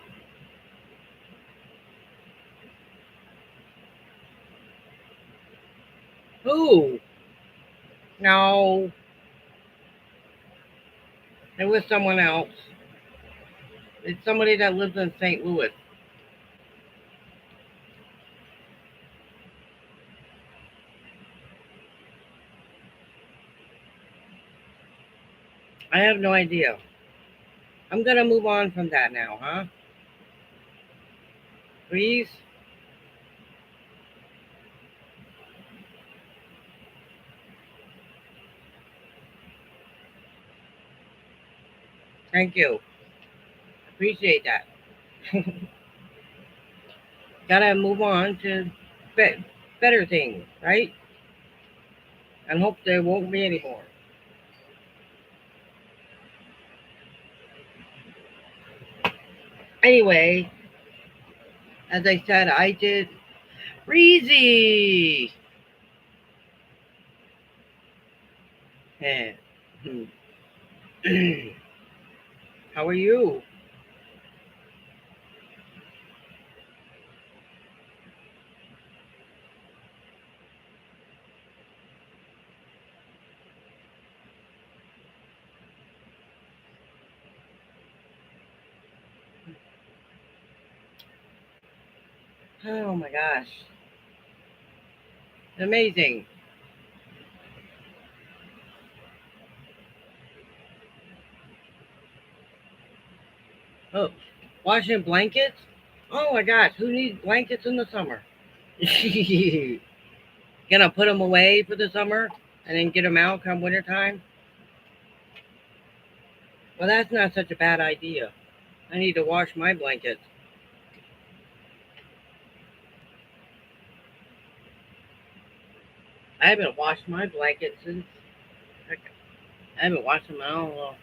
Who? No, it was someone else. It's somebody that lives in St. Louis. I have no idea. I'm gonna move on from that now, huh? Please? Thank you. Appreciate that. Gotta move on to be- better things, right? And hope there won't be any more. Anyway, as I said, I did. Breezy! Eh, hmm. How are you? Oh my gosh. Amazing. Oh, washing blankets? Oh my gosh, who needs blankets in the summer? Gonna put them away for the summer and then get them out come winter time? Well, that's not such a bad idea. I need to wash my blankets. I haven't washed my blankets since. Heck, I haven't washed them. I don't know.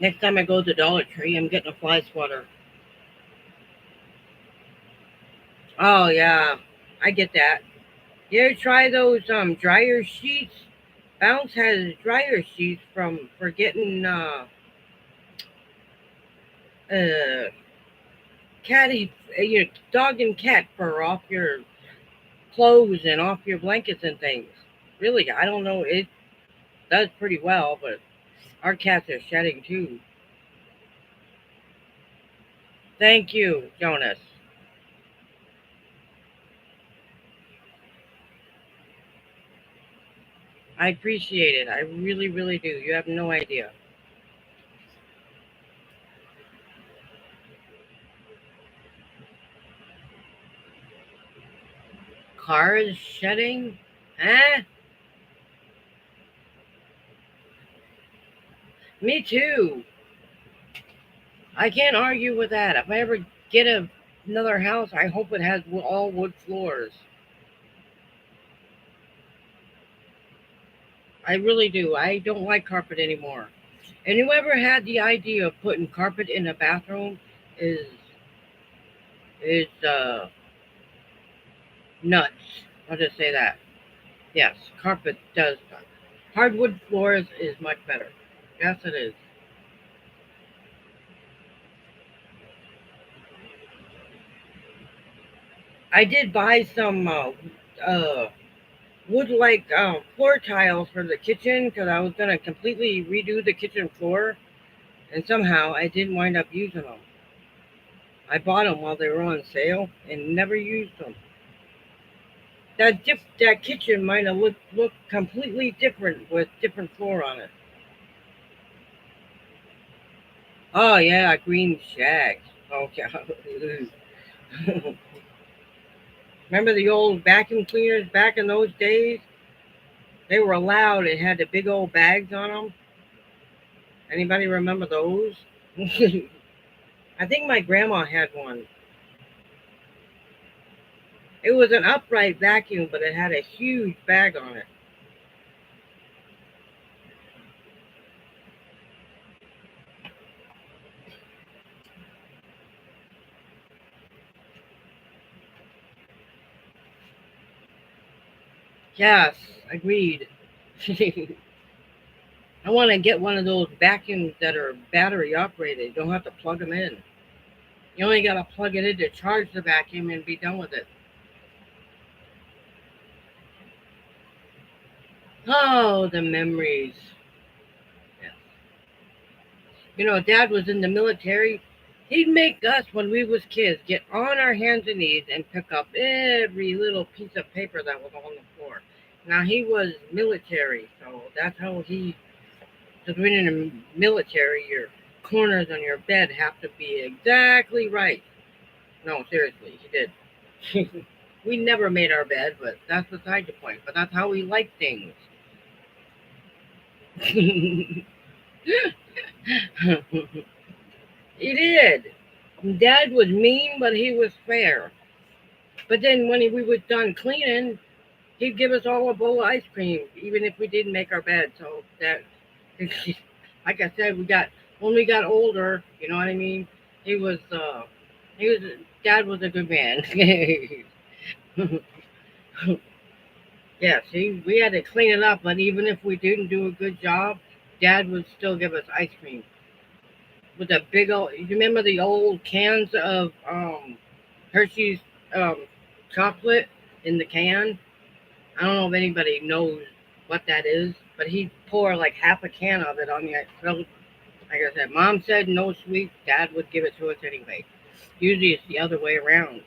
Next time I go to Dollar Tree, I'm getting a fly swatter. Oh yeah, I get that. You ever try those dryer sheets? Bounce has dryer sheets from for getting uh catty dog and cat fur off your clothes and off your blankets and things. Really, I don't know. It does pretty well, but our cats are shedding too. Thank you, Jonas. I appreciate it. I really, really do. You have no idea. Cars shedding? Eh? Me too. I can't argue with that. If I ever get another house, I hope it has all wood floors. I really do. I don't like carpet anymore. And whoever had the idea of putting carpet in a bathroom is is nuts. I'll just say that. Yes, carpet does. Hardwood floors is much better. Yes, it is. I did buy some uh, wood like floor tiles for the kitchen because I was gonna completely redo the kitchen floor, and somehow I didn't wind up using them. I bought them while they were on sale and never used them. That kitchen might have looked completely different with different floor on it. Oh yeah, green shags. Okay. Remember the old vacuum cleaners back in those days? They were loud. It had the big old bags on them. Anybody remember those? I think my grandma had one. It was an upright vacuum, but it had a huge bag on it. Yes, agreed. I want to get one of those vacuums that are battery operated. You don't have to plug them in. You only got to plug it in to charge the vacuum and be done with it. Oh, the memories. Yeah. Dad was in the military. He'd make us, when we was kids, get on our hands and knees and pick up every little piece of paper that was on the floor. Now, he was military, so that's how he, because when you're in the military, your corners on your bed have to be exactly right. No, seriously, he did. We never made our bed, but that's beside the point. But that's how we liked things. He did. Dad was mean, but he was fair. But then when we was done cleaning, he'd give us all a bowl of ice cream, even if we didn't make our bed. So that, like I said, we got when we got older. You know what I mean? He was, uh, he was. Dad was a good man. Yes, we had to clean it up, but even if we didn't do a good job, Dad would still give us ice cream with a big old. You remember the old cans of Hershey's um, chocolate in the can? I don't know if anybody knows what that is, but he'd pour like half a can of it on the ice. So, like I said, Mom said no sweets. Dad would give it to us anyway. Usually it's the other way around.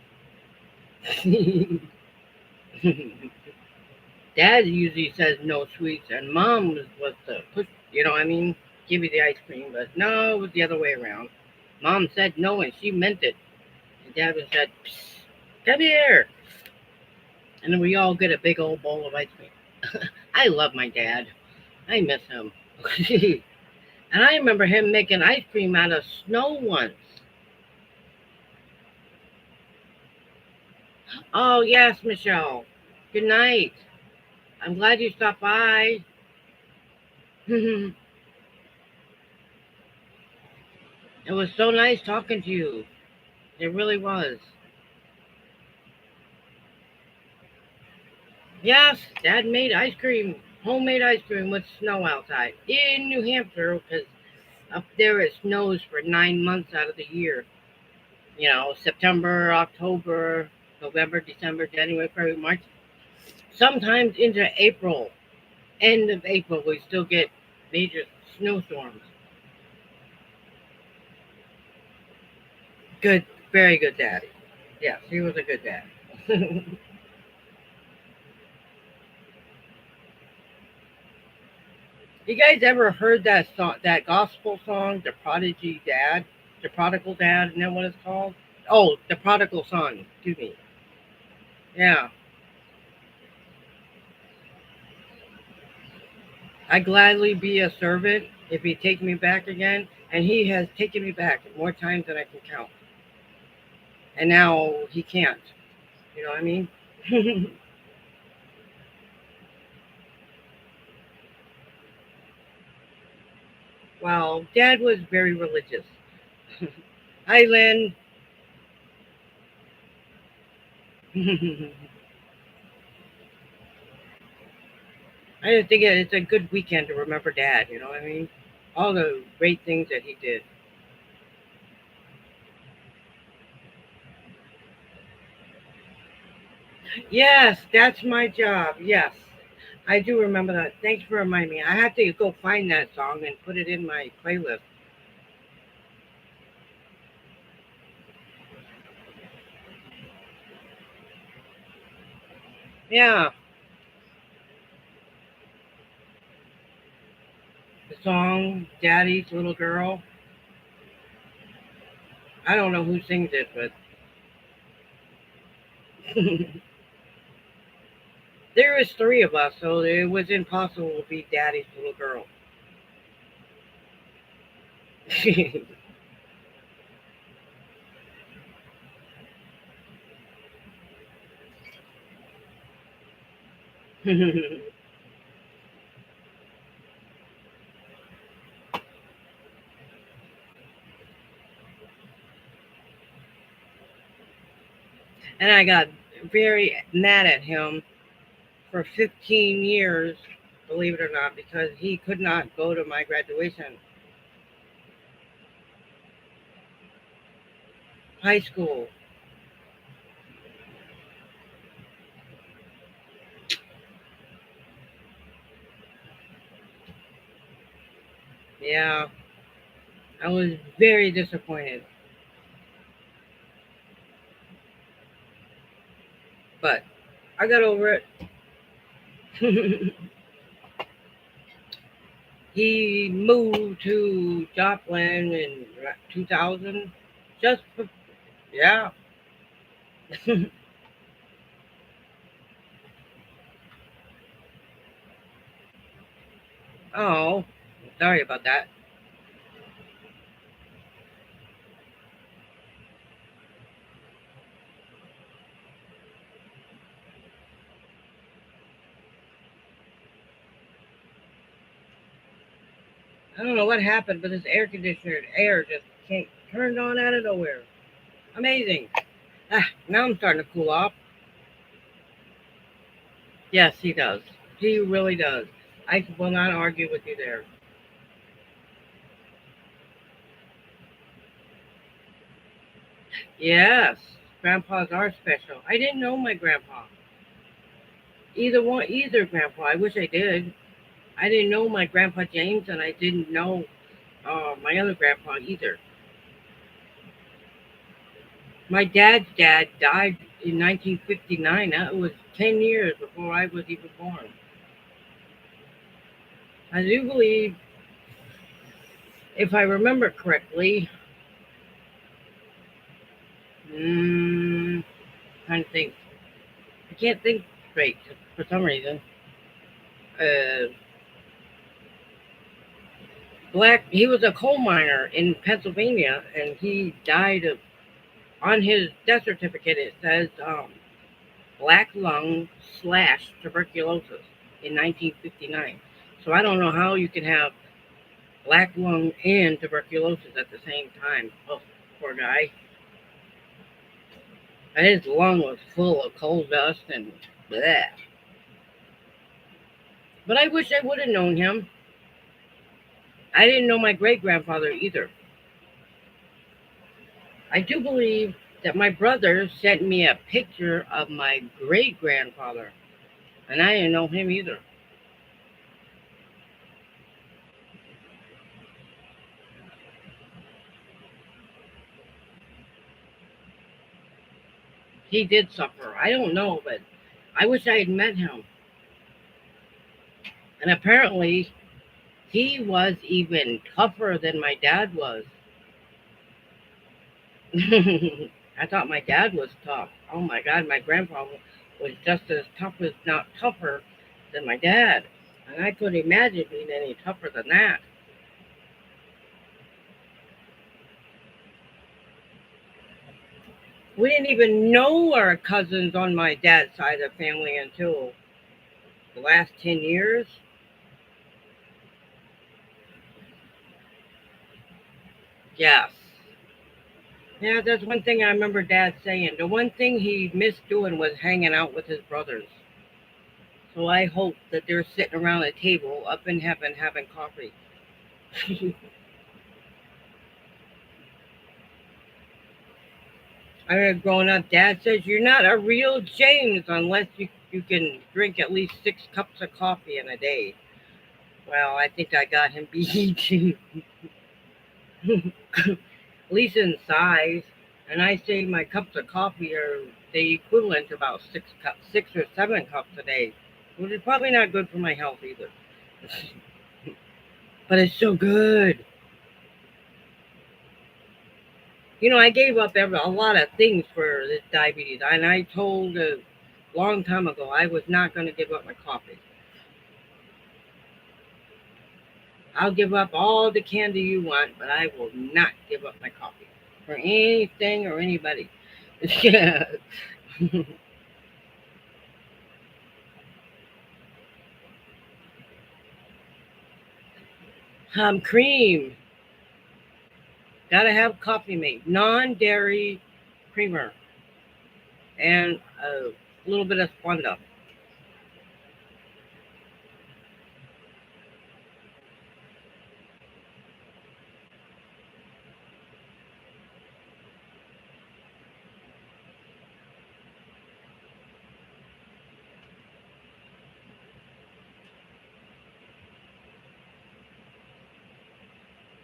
Dad usually says no sweets, and Mom was the push. You know what I mean? Give you the ice cream, but no, it was the other way around. Mom said no, and she meant it. And Dad was said, "Come here," and then we all get a big old bowl of ice cream. I love my dad. I miss him. And I remember him making ice cream out of snow once. Oh yes, Michelle. Good night. I'm glad you stopped by. It was so nice talking to you. It really was. Yes, Dad made ice cream, homemade ice cream with snow outside in New Hampshire because up there it snows for 9 months out of the year. September, October, November, December, January, February, March, sometimes into April. End of April, we still get major snowstorms. Good, very good daddy. Yes, he was a good dad. You guys ever heard that song, that gospel song, "The Prodigy Dad," "The Prodigal Dad"? Isn't that what it's called? Oh, "The Prodigal Son." Excuse me. Yeah, I gladly be a servant if he take me back again, and he has taken me back more times than I can count. And now he can't. You know what I mean? Well, Dad was very religious. Hi, Lynn. I just think it's a good weekend to remember Dad. You know what I mean? All the great things that he did. Yes, that's my job. Yes, I do remember that. Thanks for reminding me. I have to go find that song and put it in my playlist. Yeah, the song "Daddy's Little Girl." I don't know who sings it, but there is three of us, so it was impossible to be Daddy's little girl. And I got very mad at him for 15 years, believe it or not, because he could not go to my graduation. High school. Yeah, I was very disappointed, but I got over it. He moved to Joplin in 2000. Just for, yeah. Oh, sorry about that. I don't know what happened, but this air just came turned on out of nowhere. Amazing. Ah, now I'm starting to cool off. Yes, he does. He really does. I will not argue with you there. Yes, grandpas are special. I didn't know my grandpa. Either grandpa. I wish I did. I didn't know my grandpa James, and I didn't know my other grandpa either. My dad's dad died in 1959. That was 10 years before I was even born. I do believe, if I remember correctly, mm, trying to think. I can't think straight for some reason. Uh, he was a coal miner in Pennsylvania, and he died of, on his death certificate, it says black lung slash tuberculosis in 1959. So I don't know how you can have black lung and tuberculosis at the same time. Oh, poor guy. And his lung was full of coal dust and bleh. But I wish I would have known him. I didn't know my great grandfather either. I do believe that my brother sent me a picture of my great grandfather, and I didn't know him either. He did suffer. I don't know, but I wish I had met him. And apparently, he was even tougher than my dad was. I thought my dad was tough. Oh my God, my grandpa was just as tough as not tougher than my dad. And I couldn't imagine being any tougher than that. We didn't even know our cousins on my dad's side of the family until the last 10 years. Yes. Yeah, that's one thing I remember dad saying. The one thing he missed doing was hanging out with his brothers. So I hope that they're sitting around a table up in heaven having coffee. I remember growing up, dad says you're not a real James unless you can drink at least 6 cups of coffee in a day. Well, I think I got him beat. At least in size. And I say my cups of coffee are the equivalent to about 6 cups, 6 or 7 cups a day, which is probably not good for my health either. But it's so good. I gave up a lot of things for this diabetes, and I told a long time ago I was not going to give up my coffee. I'll give up all the candy you want, but I will not give up my coffee for anything or anybody. Yeah. Cream. Gotta have coffee mate. Non dairy creamer. And a little bit of Splenda.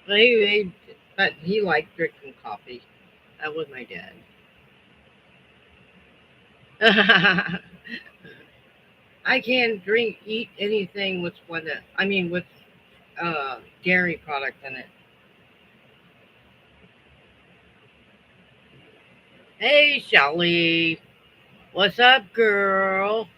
But he liked drinking coffee. That was my dad. I can't eat anything with with dairy products in it. Hey, Shelly, what's up, girl?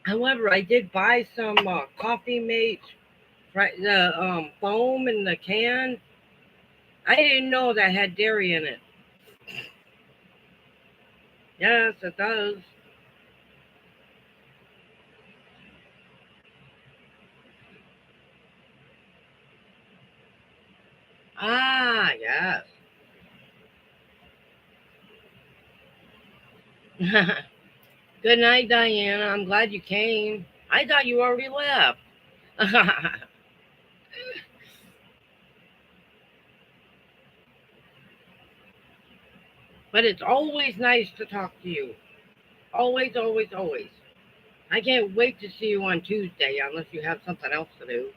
However, I did buy some coffee mates, right? The foam in the can. I didn't know that had dairy in it. Yes, it does. Ah, yes. Good night, Diana. I'm glad you came. I thought you already left. But it's always nice to talk to you. Always, always, always. I can't wait to see you on Tuesday unless you have something else to do.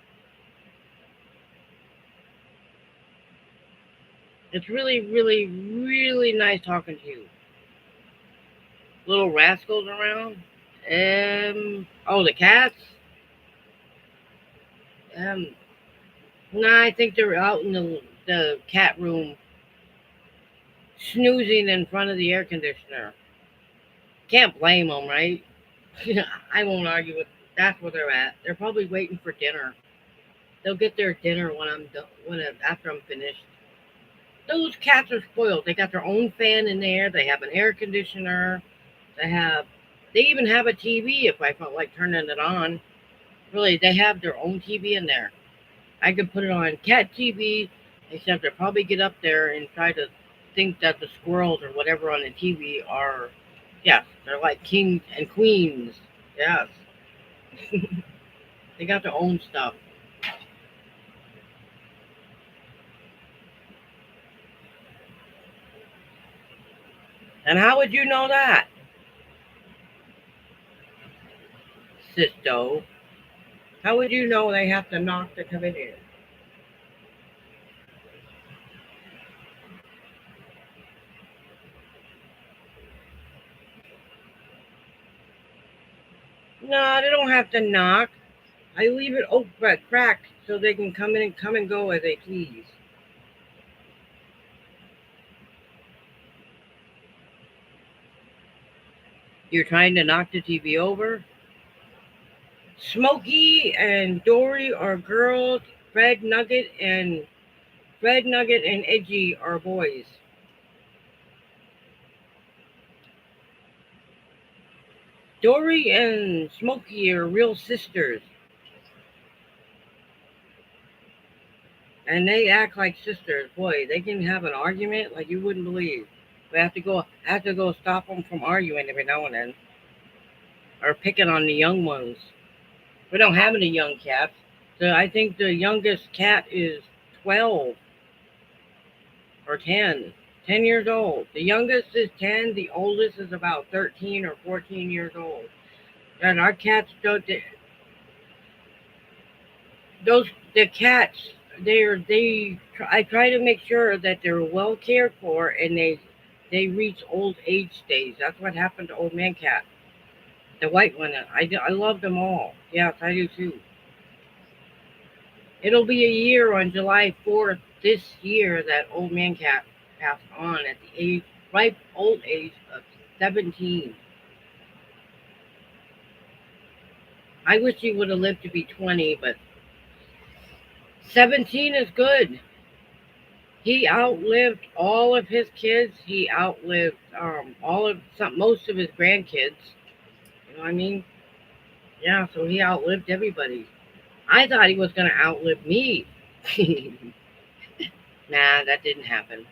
It's really, really, really nice talking to you. Little rascals around. Oh, the cats? Um, nah, I think they're out in the cat room snoozing in front of the air conditioner. Can't blame them, right? I won't argue with. That's where they're at. They're probably waiting for dinner. They'll get their dinner when I'm done, after I'm finished. Those cats are spoiled. They got their own fan in there. They have an air conditioner. They have. They even have a TV if I felt like turning it on. Really, they have their own TV in there. I could put it on cat TV, except they'll probably get up there and try to think that the squirrels or whatever on the TV are. Yes, they're like kings and queens. Yes, they got their own stuff. And how would you know that, Sisto? How would you know they have to knock to come in here? No, they don't have to knock. I leave it open, cracked, so they can come in and come and go as they please. You're trying to knock the TV over? Smokey and Dory are girls. Fred Nugget and Edgy are boys. Dory and Smokey are real sisters, and they act like sisters. Boy, they can have an argument like you wouldn't believe. We have to go stop them from arguing every now and then, or picking on the young ones. We don't have any young cats. So I think the youngest cat is 12 or 10. 10 years old. The youngest is 10. The oldest is about 13 or 14 years old. And our cats don't. Those the cats. I try to make sure that they're well cared for and they reach old age stage. That's what happened to old man cat. The white one. I love them all. Yes, I do too. It'll be a year on July 4th this year that old man cat passed on at the ripe old age of 17. I wish he would have lived to be 20, but 17 is good. He outlived all of his kids. He outlived most of his grandkids. You know what I mean? Yeah, so he outlived everybody. I thought he was going to outlive me. Nah, that didn't happen.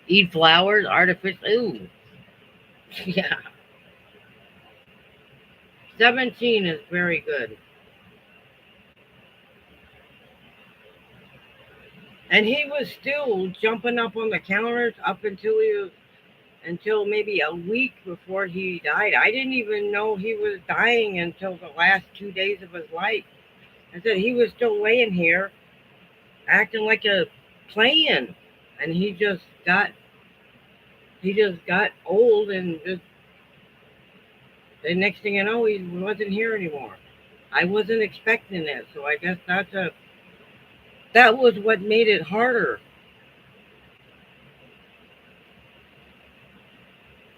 Eat flowers, artificial. Ooh, yeah. 17 is very good. And he was still jumping up on the counters up until maybe a week before he died. I didn't even know he was dying until the last 2 days of his life. I said he was still laying here acting like a playing, and he just got old, and just the next thing you know, he wasn't here anymore. I wasn't expecting it, so I guess that was what made it harder.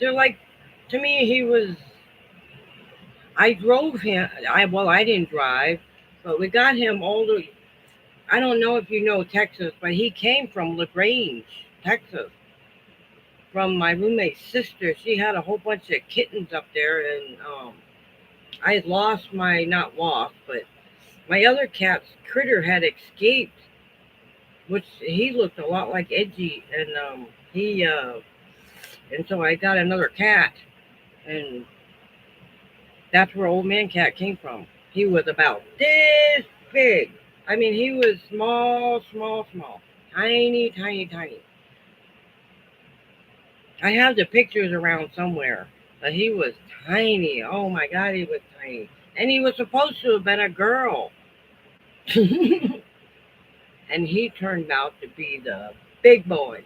They're like, to me, he was. I drove him. I didn't drive, but we got him all the. I don't know if you know Texas, but he came from LaGrange, Texas, from my roommate's sister. She had a whole bunch of kittens up there, and I had lost my not lost, but my other cat's critter had escaped, which he looked a lot like Edgy, and and so I got another cat, and that's where old man cat came from. He was about this big. I mean, he was small, small, small, tiny, tiny, tiny. I have the pictures around somewhere, but he was tiny. Oh my God, he was tiny, and he was supposed to have been a girl. And he turned out to be the big boy.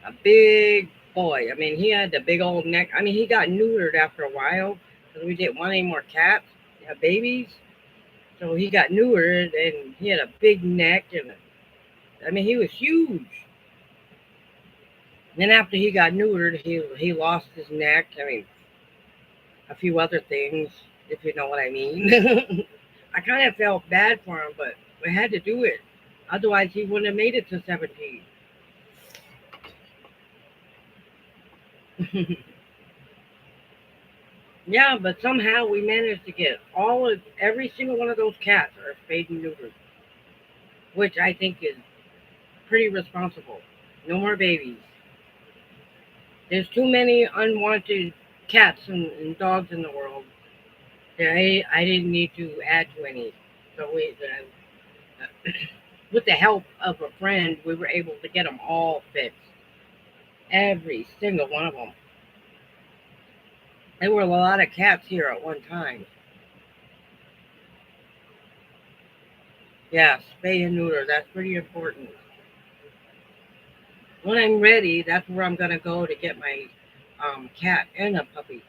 A big boy. I mean, he had the big old neck. I mean, he got neutered after a while because we didn't want any more cats, babies. So he got neutered, and he had a big neck, and I mean, he was huge. And then after he got neutered, he lost his neck. I mean, a few other things, if you know what I mean. I kind of felt bad for him, but we had to do it. Otherwise, he wouldn't have made it to 17. Yeah, but somehow we managed to get every single one of those cats are spayed and neutered, which I think is pretty responsible. No more babies. There's too many unwanted cats and dogs in the world. I didn't need to add to any. So with the help of a friend, we were able to get them all fixed. Every single one of them. There were a lot of cats here at one time. Yeah, spay and neuter. That's pretty important. When I'm ready, that's where I'm gonna go to get my cat and a puppy,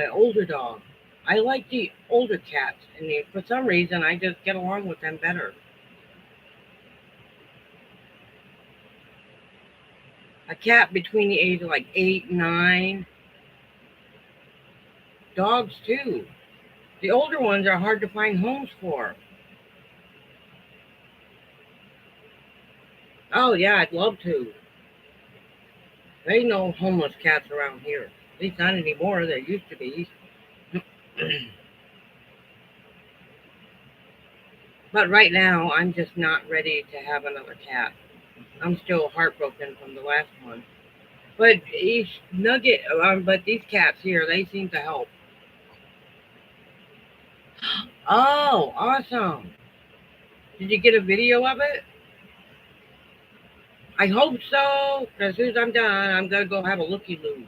older dog. I like the older cats, and for some reason, I just get along with them better. A cat between the age of like 8, 9. Dogs too. The older ones are hard to find homes for. Oh yeah, I'd love to. There ain't no homeless cats around here. At least not anymore. There used to be. But right now, I'm just not ready to have another cat. I'm still heartbroken from the last one. But but these cats here, they seem to help. Oh, awesome! Did you get a video of it? I hope so. 'Cause as soon as I'm done, I'm gonna go have a looky loo.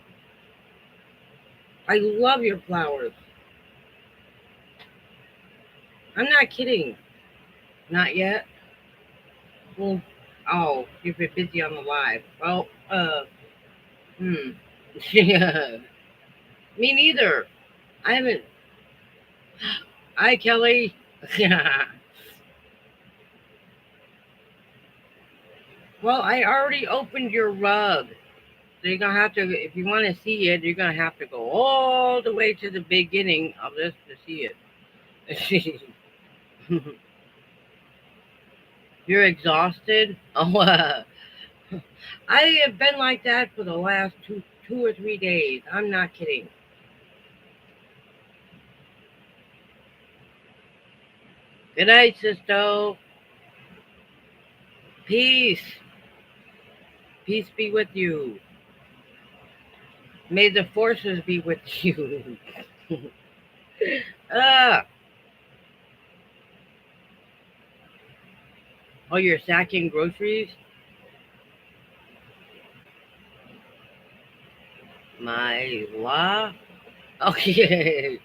I love your flowers. I'm not kidding. Not yet. Well, oh, you've been busy on the live. Well, hmm. Yeah. Me neither. I haven't. Hi, Kelly. Well, I already opened your rug. So you're gonna have to, if you want to see it, you're gonna have to go all the way to the beginning of this to see it. You're exhausted. Oh, I have been like that for the last 2 or 3 days. I'm not kidding. Good night, sister. Peace. Peace be with you. May the forces be with you. Ah, Oh, you're sacking groceries? My law? Okay.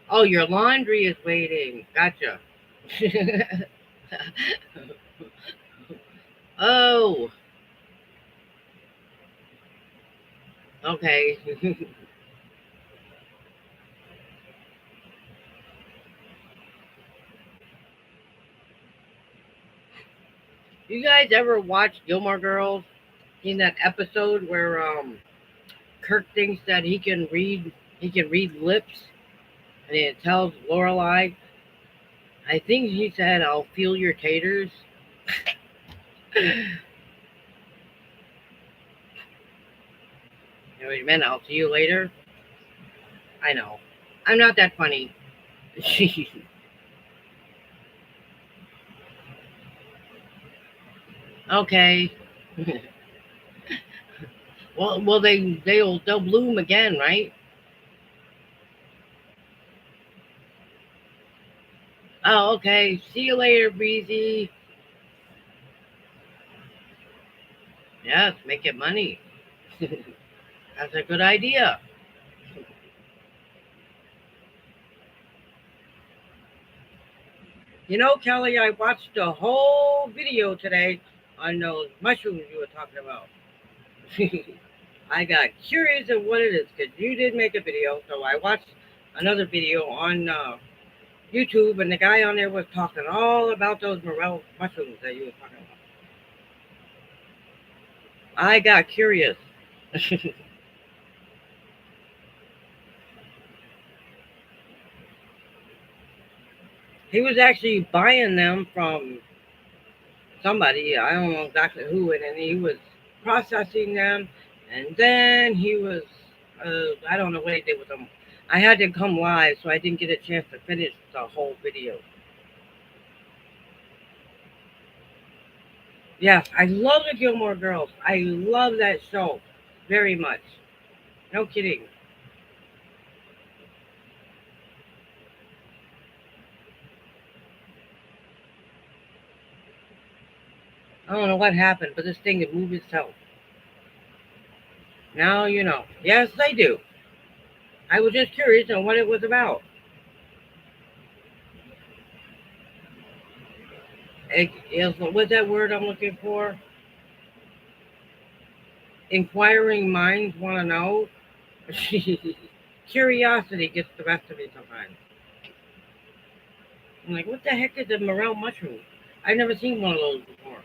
Oh, your laundry is waiting. Gotcha. Oh, okay. You guys ever watch Gilmore Girls? In that episode where Kirk thinks that he can read lips, and it tells Lorelai, I think he said, "I'll feel your taters." Anyway, man, I'll see you later. I know. I'm not that funny. Okay. Well, they'll bloom again, right? Oh, okay. See you later, Breezy. Yes, make it money. That's a good idea. You know, Kelly, I watched the whole video today on those mushrooms you were talking about. I got curious of what it is because you did make a video, so I watched another video on YouTube, and the guy on there was talking all about those morel mushrooms that you were talking about. I got curious. He was actually buying them from somebody, I don't know exactly who, and then he was processing them, and then he was, I don't know what he did with them. I had to come live, so I didn't get a chance to finish the whole video. Yes, I love the Gilmore Girls. I love that show very much. No kidding. I don't know what happened, but this thing had moved itself. Now you know. Yes, I do. I was just curious on what it was about. What's that word I'm looking for? Inquiring minds want to know. Curiosity gets the best of me sometimes. I'm like, what the heck is a morel mushroom? I've never seen one of those before.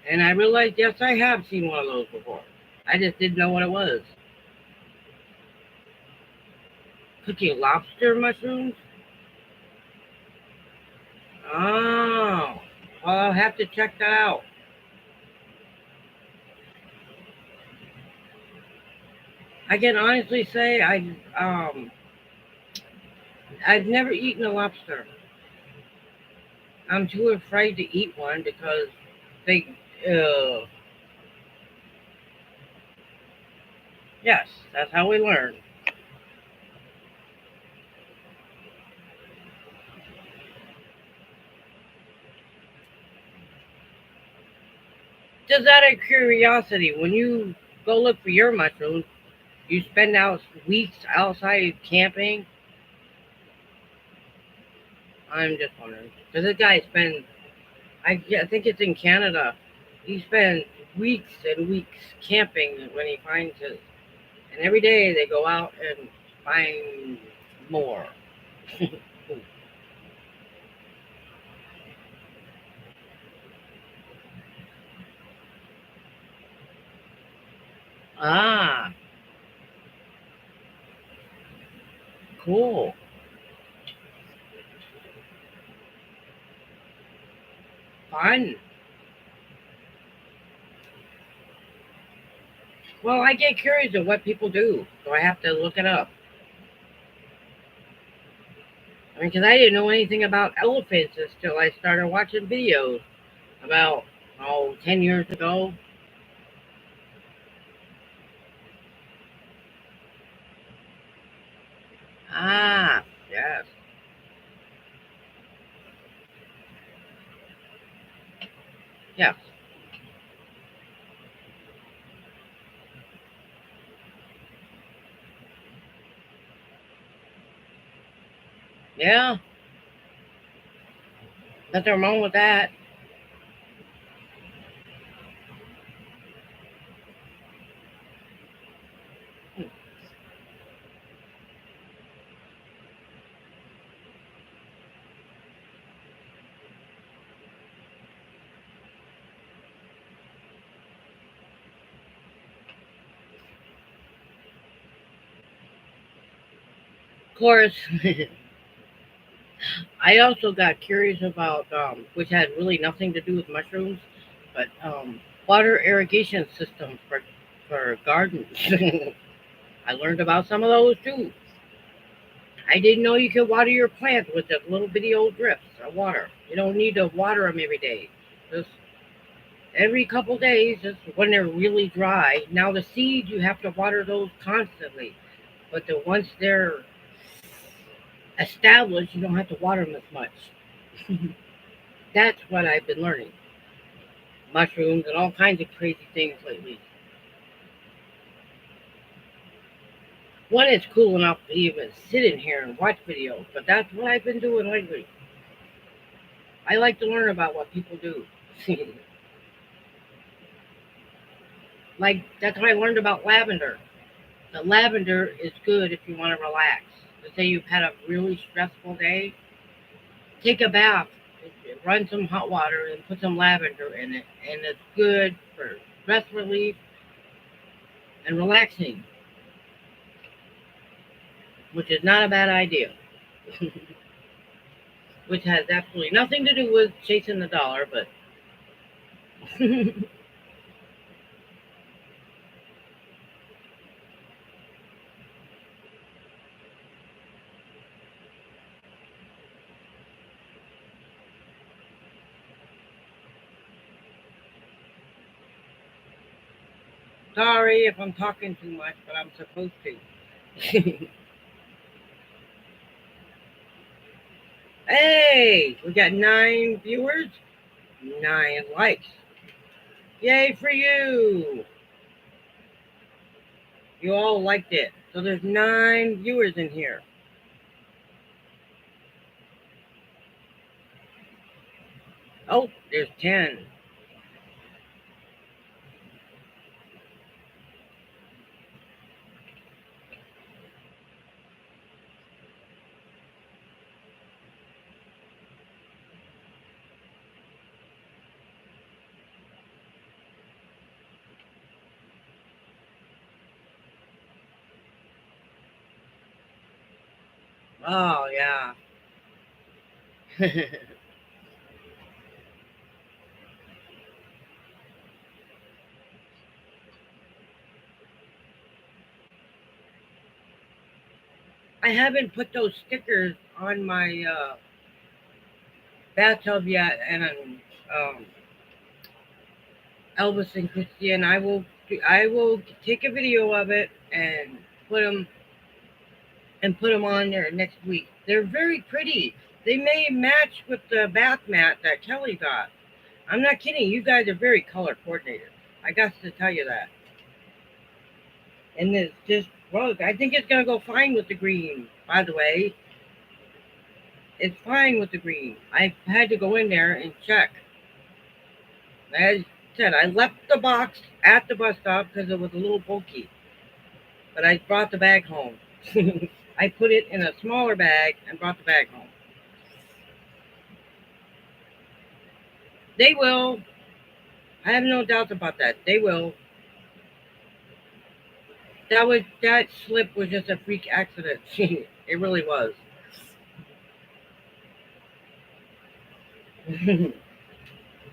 And I realized, yes, I have seen one of those before. I just didn't know what it was. Cooking lobster mushrooms? Oh, well, I'll have to check that out. I can honestly say I've never eaten a lobster. I'm too afraid to eat one because they. Uh, yes, that's how we learn. Just out of curiosity, when you go look for your mushrooms, you spend out weeks outside camping. I'm just wondering because this guy spends. I think it's in Canada. He spends weeks and weeks camping when he finds it, and every day they go out and find more. Ah, cool, fun. Well, I get curious of what people do, so I have to look it up. I mean, because I didn't know anything about elephants until I started watching videos about 10 years ago. Ah, yes. Yes. Yeah. Nothing wrong with that. Of course, I also got curious about, which had really nothing to do with mushrooms, but water irrigation systems for gardens. I learned about some of those too. I didn't know you could water your plants with just little bitty old drips of water. You don't need to water them every day. Just every couple days, just when they're really dry. Now the seeds, you have to water those constantly. But once they're established, you don't have to water them as much. That's what I've been learning. Mushrooms and all kinds of crazy things lately. One is cool enough to even sit in here and watch videos, but that's what I've been doing lately. I like to learn about what people do. Like that's what I learned about lavender. The lavender is good if you want to relax. Let's say you've had a really stressful day, take a bath, run some hot water and put some lavender in it, and it's good for stress relief and relaxing, which is not a bad idea. Which has absolutely nothing to do with chasing the dollar, but sorry if I'm talking too much, but I'm supposed to. Hey, we got 9 viewers, 9 likes. Yay for you! You all liked it. So there's 9 viewers in here. Oh, there's 10. Oh, yeah. I haven't put those stickers on my bathtub yet, and Elvis and Christian. I will take a video of it and put them on there next week. They're very pretty. They may match with the bath mat that Kelly got. I'm not kidding. You guys are very color coordinated. I got to tell you that. And it's just, well, I think it's gonna go fine with the green. By the way, it's fine with the green. I had to go in there and check. As I said, I left the box at the bus stop because it was a little bulky, but I brought the bag home. I put it in a smaller bag and brought the bag home. They will. I have no doubts about that. They will. That slip was just a freak accident. It really was.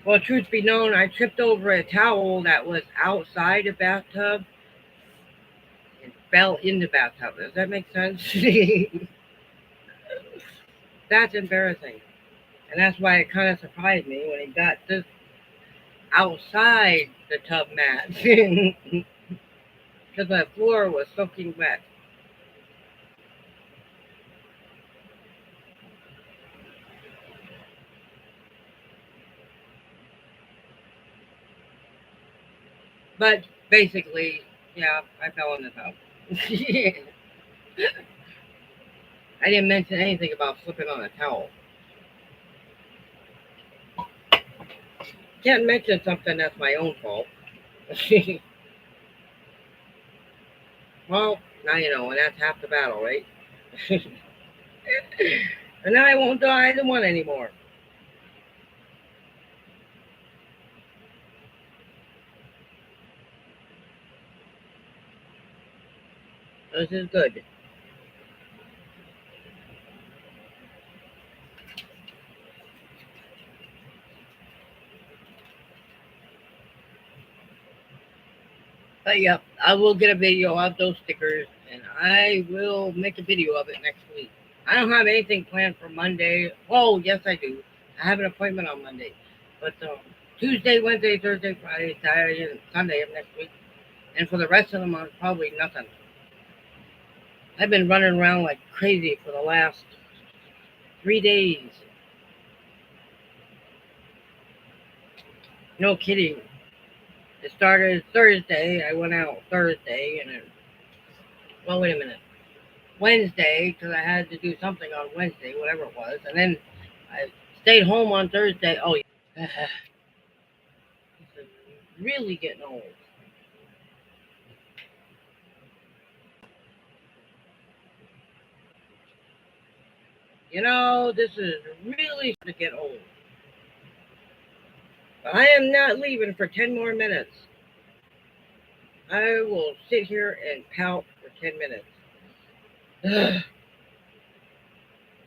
Well, truth be known, I tripped over a towel that was outside the bathtub and fell in the bathtub. Does that make sense? That's embarrassing. And that's why it kind of surprised me when he got this outside the tub mat because my floor was soaking wet. But basically, yeah, I fell in this house. I didn't mention anything about slipping on a towel. Can't mention something that's my own fault. Well, now you know, and that's half the battle, right? And now I won't die the one anymore. This is good. But yep, I will get a video of those stickers, and I will make a video of it next week. I don't have anything planned for Monday. Oh, yes, I do. I have an appointment on Monday, but Tuesday, Wednesday, Thursday, Friday, Saturday, and Sunday of next week, and for the rest of the month, probably nothing. I've been running around like crazy for the last 3 days. No kidding. It started Thursday. I went out Thursday, and well, wait a minute. Wednesday because I had to do something on Wednesday, whatever it was, and then I stayed home on Thursday. Oh, yeah. This is really getting old. You know, this is really starting to get old. But I am not leaving for 10 more minutes. I will sit here and pout for 10 minutes.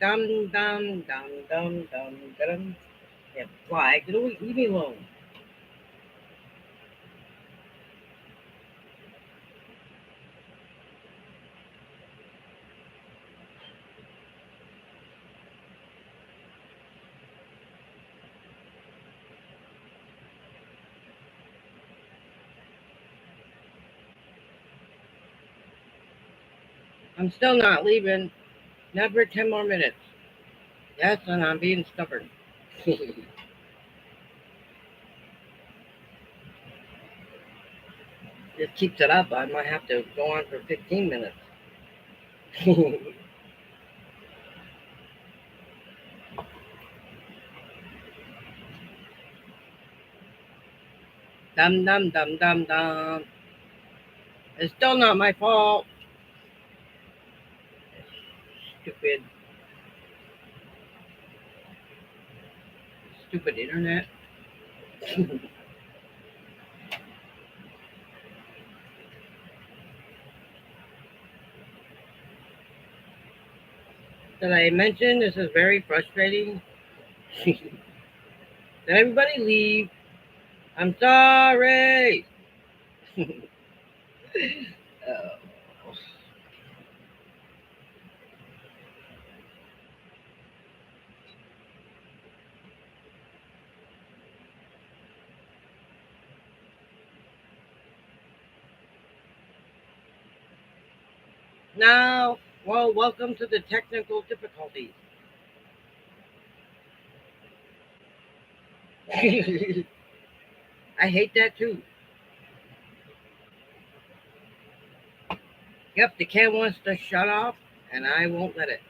Dum dum dum dum dum dum. Yeah, fly, get away, leave me alone. I'm still not leaving. Not for 10 more minutes. Yes, and I'm being stubborn. Just keeps it up, I might have to go on for 15 minutes. Dum dum dum dum dum. It's still not my fault. Stupid, stupid internet. Did I mention this is very frustrating? Did everybody leave? I'm sorry. Oh. Now, well, welcome to the technical difficulties. I hate that too. Yep, the cat wants to shut off, and I won't let it.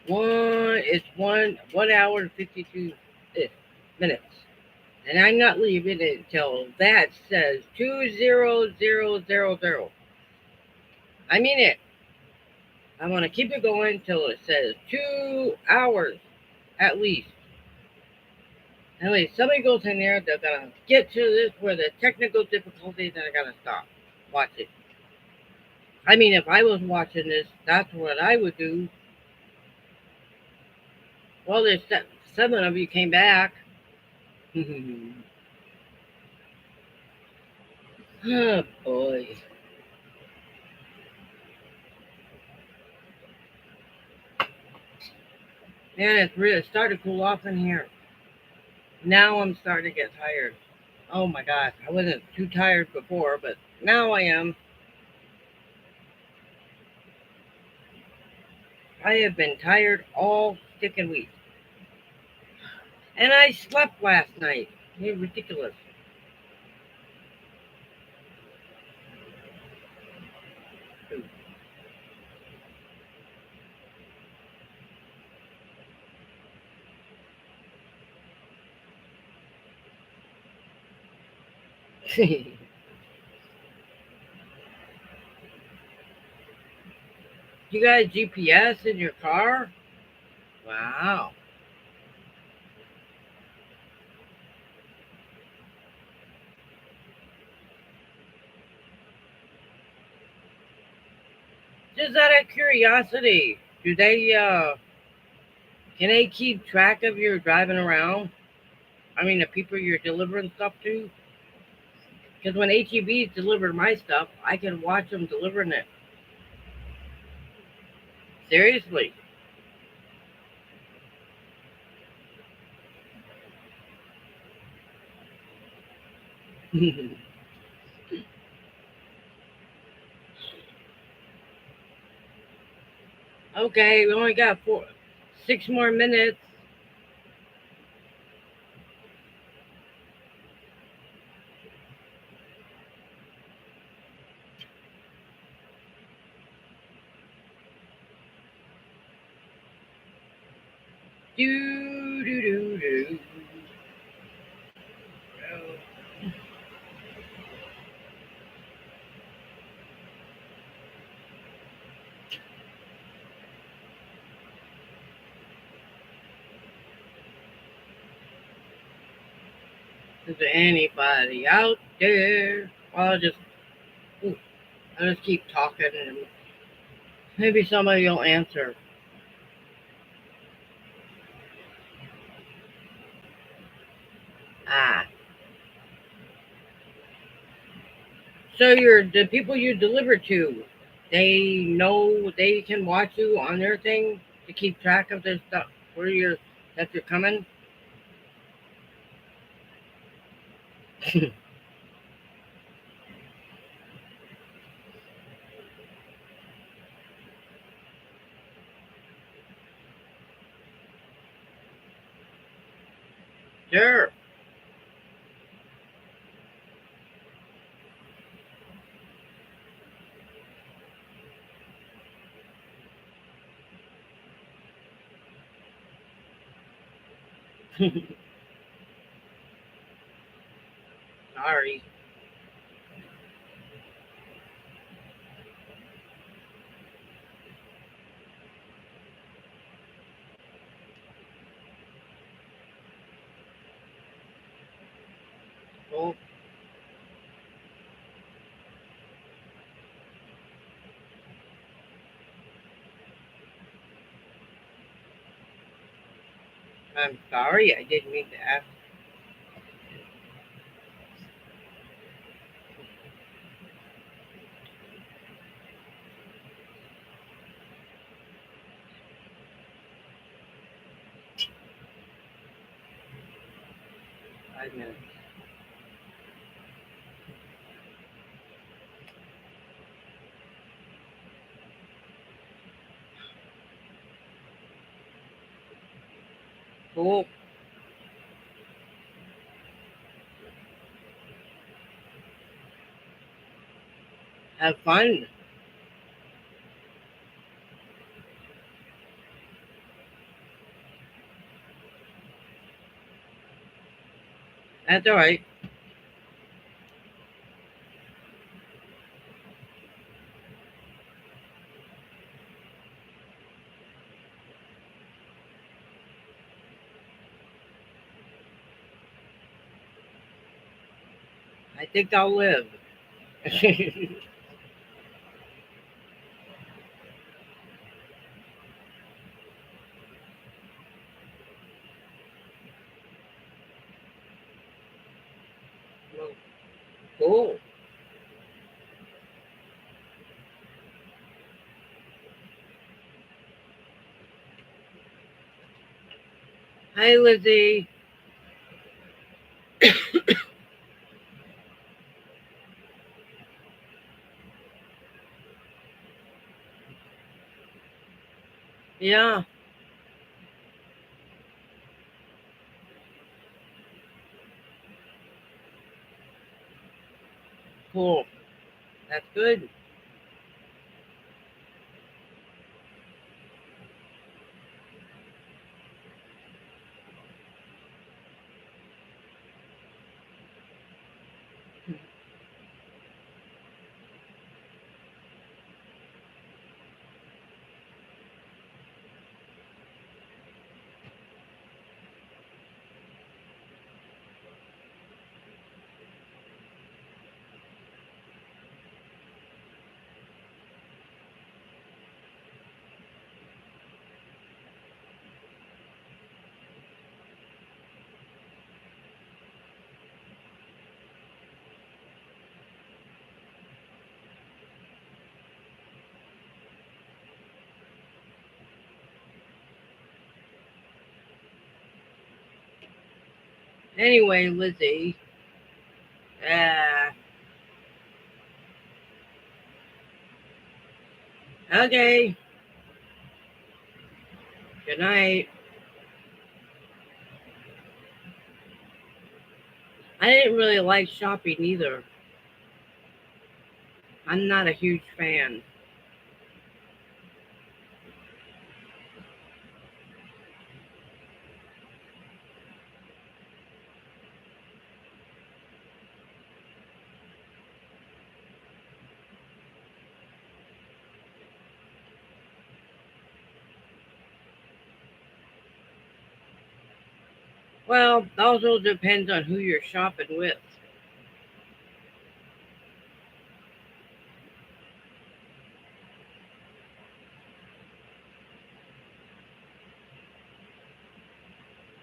It's 1 hour and 52 minutes, and I'm not leaving it until that says 20000. I mean it. I want to keep it going till it says 2 hours at least. Anyway, somebody goes in there, they're gonna get to this where the technical difficulties, and they're gonna stop. Watch it. I mean, if I was watching this, that's what I would do. Well, there's 7 of you came back. Oh boy. Man, it's really starting to cool off in here. Now I'm starting to get tired. Oh my god, I wasn't too tired before, but now I am. I have been tired all sticking weed. And I slept last night. It's ridiculous. You got a GPS in your car? Wow. Just out of curiosity, do they can they keep track of your driving around? I mean, the people you're delivering stuff to? Because when HEBs deliver my stuff, I can watch them delivering it. Seriously. Okay, we only got 6 more minutes. Do do do do. Is there anybody out there? Well, I'll just keep talking and maybe somebody will answer. Ah, so the people you deliver to, they know they can watch you on their thing to keep track of their stuff where you're coming. Sure. Sorry. Oh, I'm sorry. I didn't mean to ask. I meant. Cool. Have fun. That's all right. I think I'll live. Well, cool. Hi, Lizzie. Yeah. Cool. That's good. Anyway, Lizzie. Uh, okay. Good night. I didn't really like shopping either. I'm not a huge fan. Well, also depends on who you're shopping with.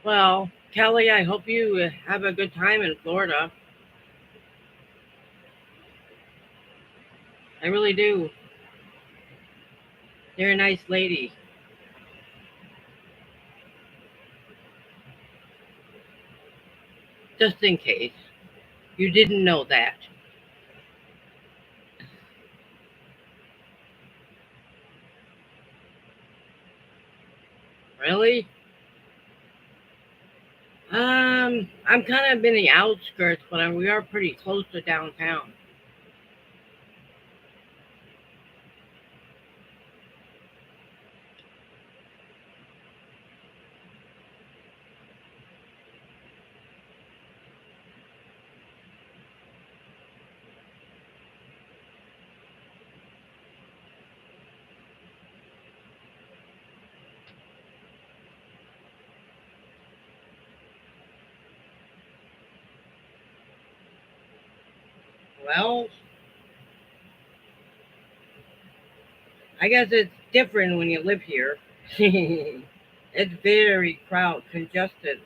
Well, Kelly, I hope you have a good time in Florida. I really do. You're a nice lady. Just in case. You didn't know that. Really? I'm kind of in the outskirts, but we are pretty close to downtown. Well, I guess it's different when you live here. It's very crowd congested.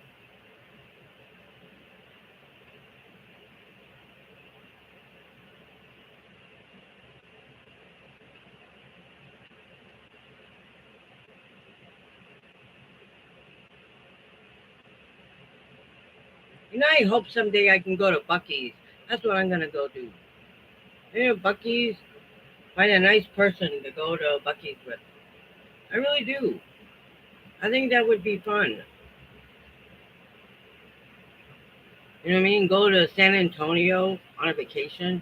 I hope someday I can go to Bucky's. That's what I'm gonna go do. Bucky's. Find a nice person to go to Bucky's with. I really do. I think that would be fun. You know what I mean? Go to San Antonio on a vacation.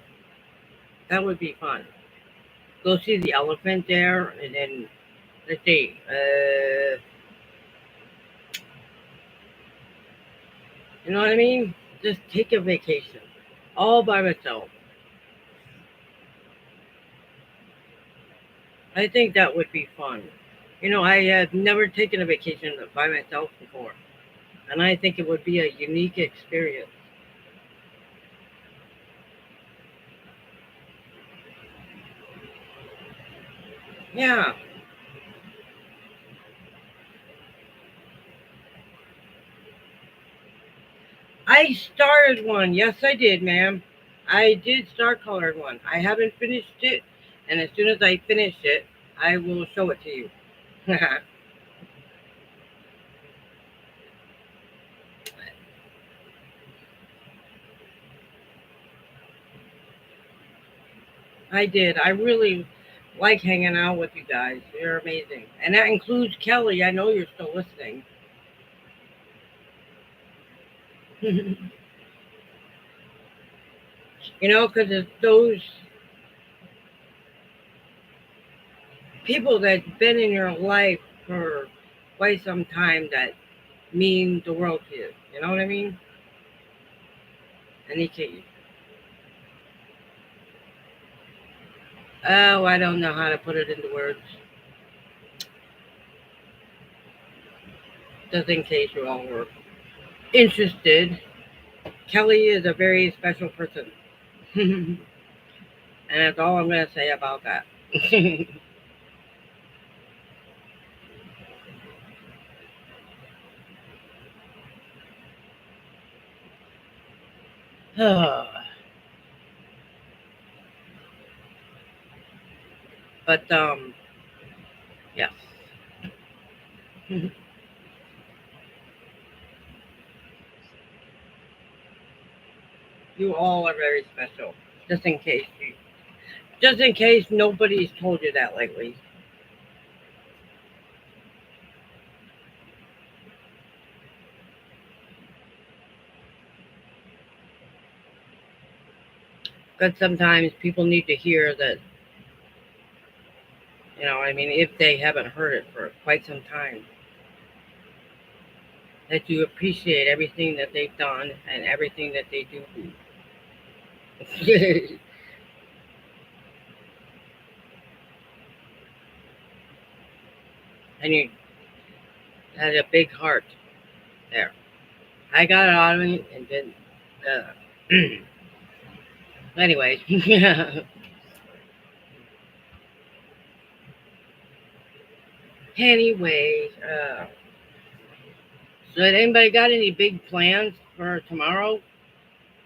That would be fun. Go see the elephant there, and then let's see. You know what I mean? Just take a vacation, all by myself. I think that would be fun. I have never taken a vacation by myself before, and I think it would be a unique experience. Yeah, I started one. Yes, I did, ma'am. I did start colored one. I haven't finished it, and as soon as I finish it, I will show it to you. I did. I really like hanging out with you guys. You're amazing. And that includes Kelly. I know you're still listening. Because it's those people that's been in your life for quite some time that mean the world to you. You know what I mean? And he can't. Oh, I don't know how to put it into words. Just in case you all were interested, Kelly is a very special person. And that's all I'm going to say about that. But, yes. You all are very special. Just in case nobody's told you that lately. Because sometimes people need to hear that, I mean, if they haven't heard it for quite some time, that you appreciate everything that they've done and everything that they do. And you had a big heart there. I got it out of me and then, anyway. Anyway, so anybody got any big plans for tomorrow?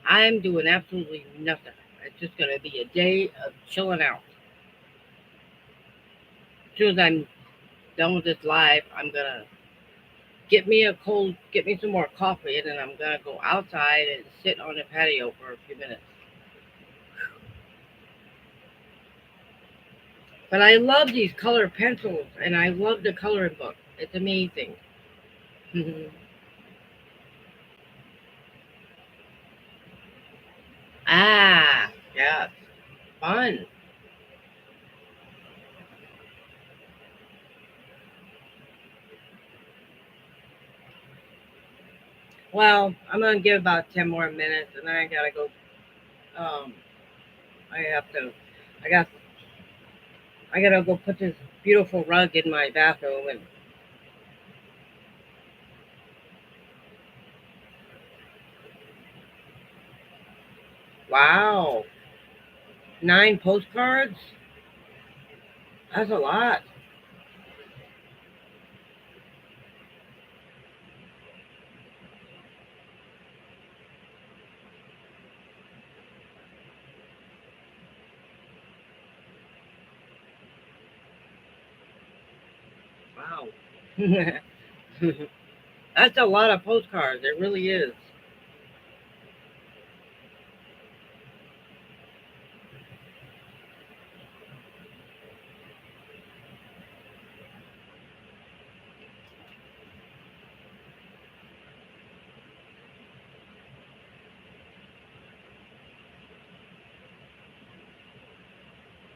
I'm doing absolutely nothing. It's just gonna be a day of chilling out. As soon as I'm done with this live, I'm gonna get me some more coffee, and then I'm gonna go outside and sit on the patio for a few minutes. But I love these color pencils, and I love the coloring book. It's amazing. Ah, yes, fun. Well, I'm gonna give about 10 more minutes, and then I gotta go. Um, I have to. I got. I gotta go put this beautiful rug in my bathroom, and wow, 9 postcards. That's a lot. Wow. That's a lot of postcards. It really is.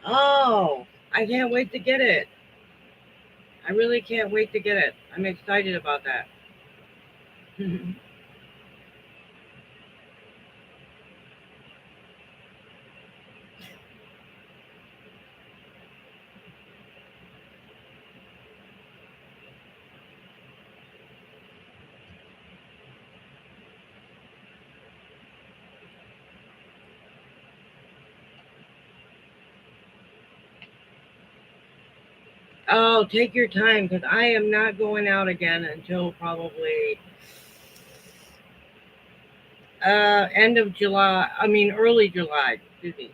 Oh, I can't wait to get it. I really can't wait to get it. I'm excited about that. Oh, take your time because I am not going out again until probably end of July. I mean, early July. Excuse me.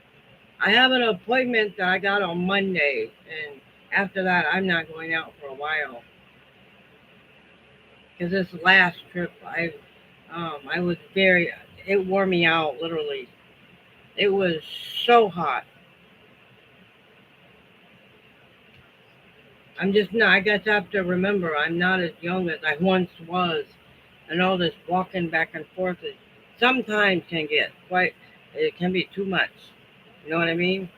I have an appointment that I got on Monday, and after that, I'm not going out for a while because this last trip, I was very. It wore me out literally. It was so hot. I'm just not. I guess I have to remember I'm not as young as I once was, and all this walking back and forth is sometimes can get quite. It can be too much. You know what I mean?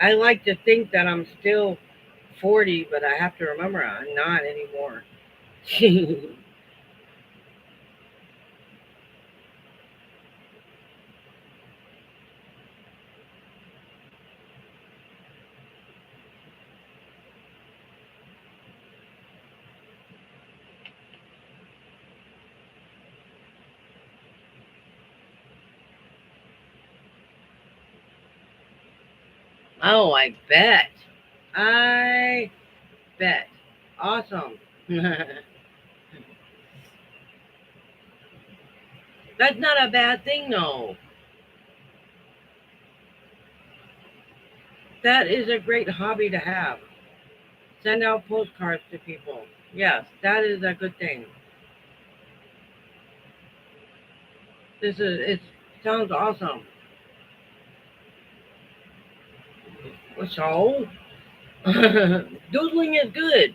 I like to think that I'm still 40, but I have to remember I'm not anymore. Oh, I bet. I bet. Awesome. That's not a bad thing, though. That is a great hobby to have. Send out postcards to people. Yes, that is a good thing. It sounds awesome. So, doodling is good.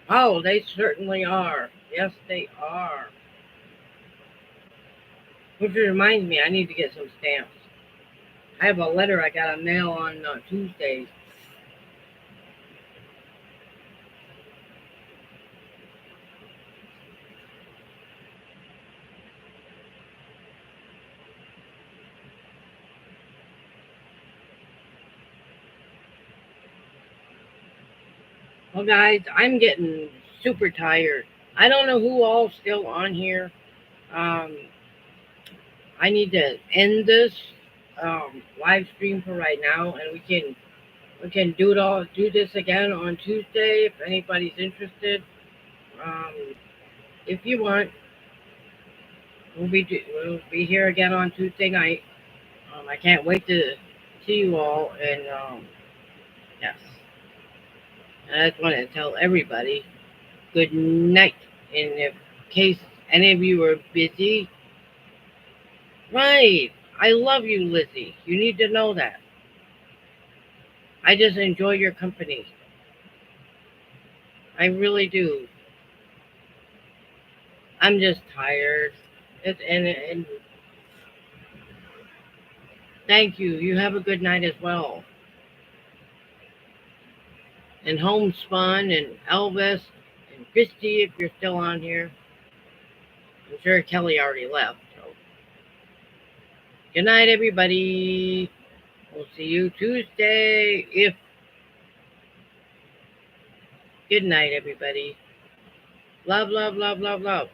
Oh, they certainly are. Yes, they are. Which reminds me, I need to get some stamps. I have a letter I got to mail on Tuesday. Well, guys, I'm getting super tired. I don't know who all's still on here. Um, I need to end this live stream for right now, and we can do this again on Tuesday if anybody's interested. Um, if you want, we'll be here again on Tuesday night. I can't wait to see you all, and yes, and I just want to tell everybody good night. And in case any of you are busy, right? I love you, Lizzie. You need to know that. I just enjoy your company. I really do. I'm just tired. And thank you. You have a good night as well. And Homespun and Elvis and Christy, if you're still on here. I'm sure Kelly already left. So good night, everybody. We'll see you Tuesday. If good night, everybody. Love, love, love, love, love.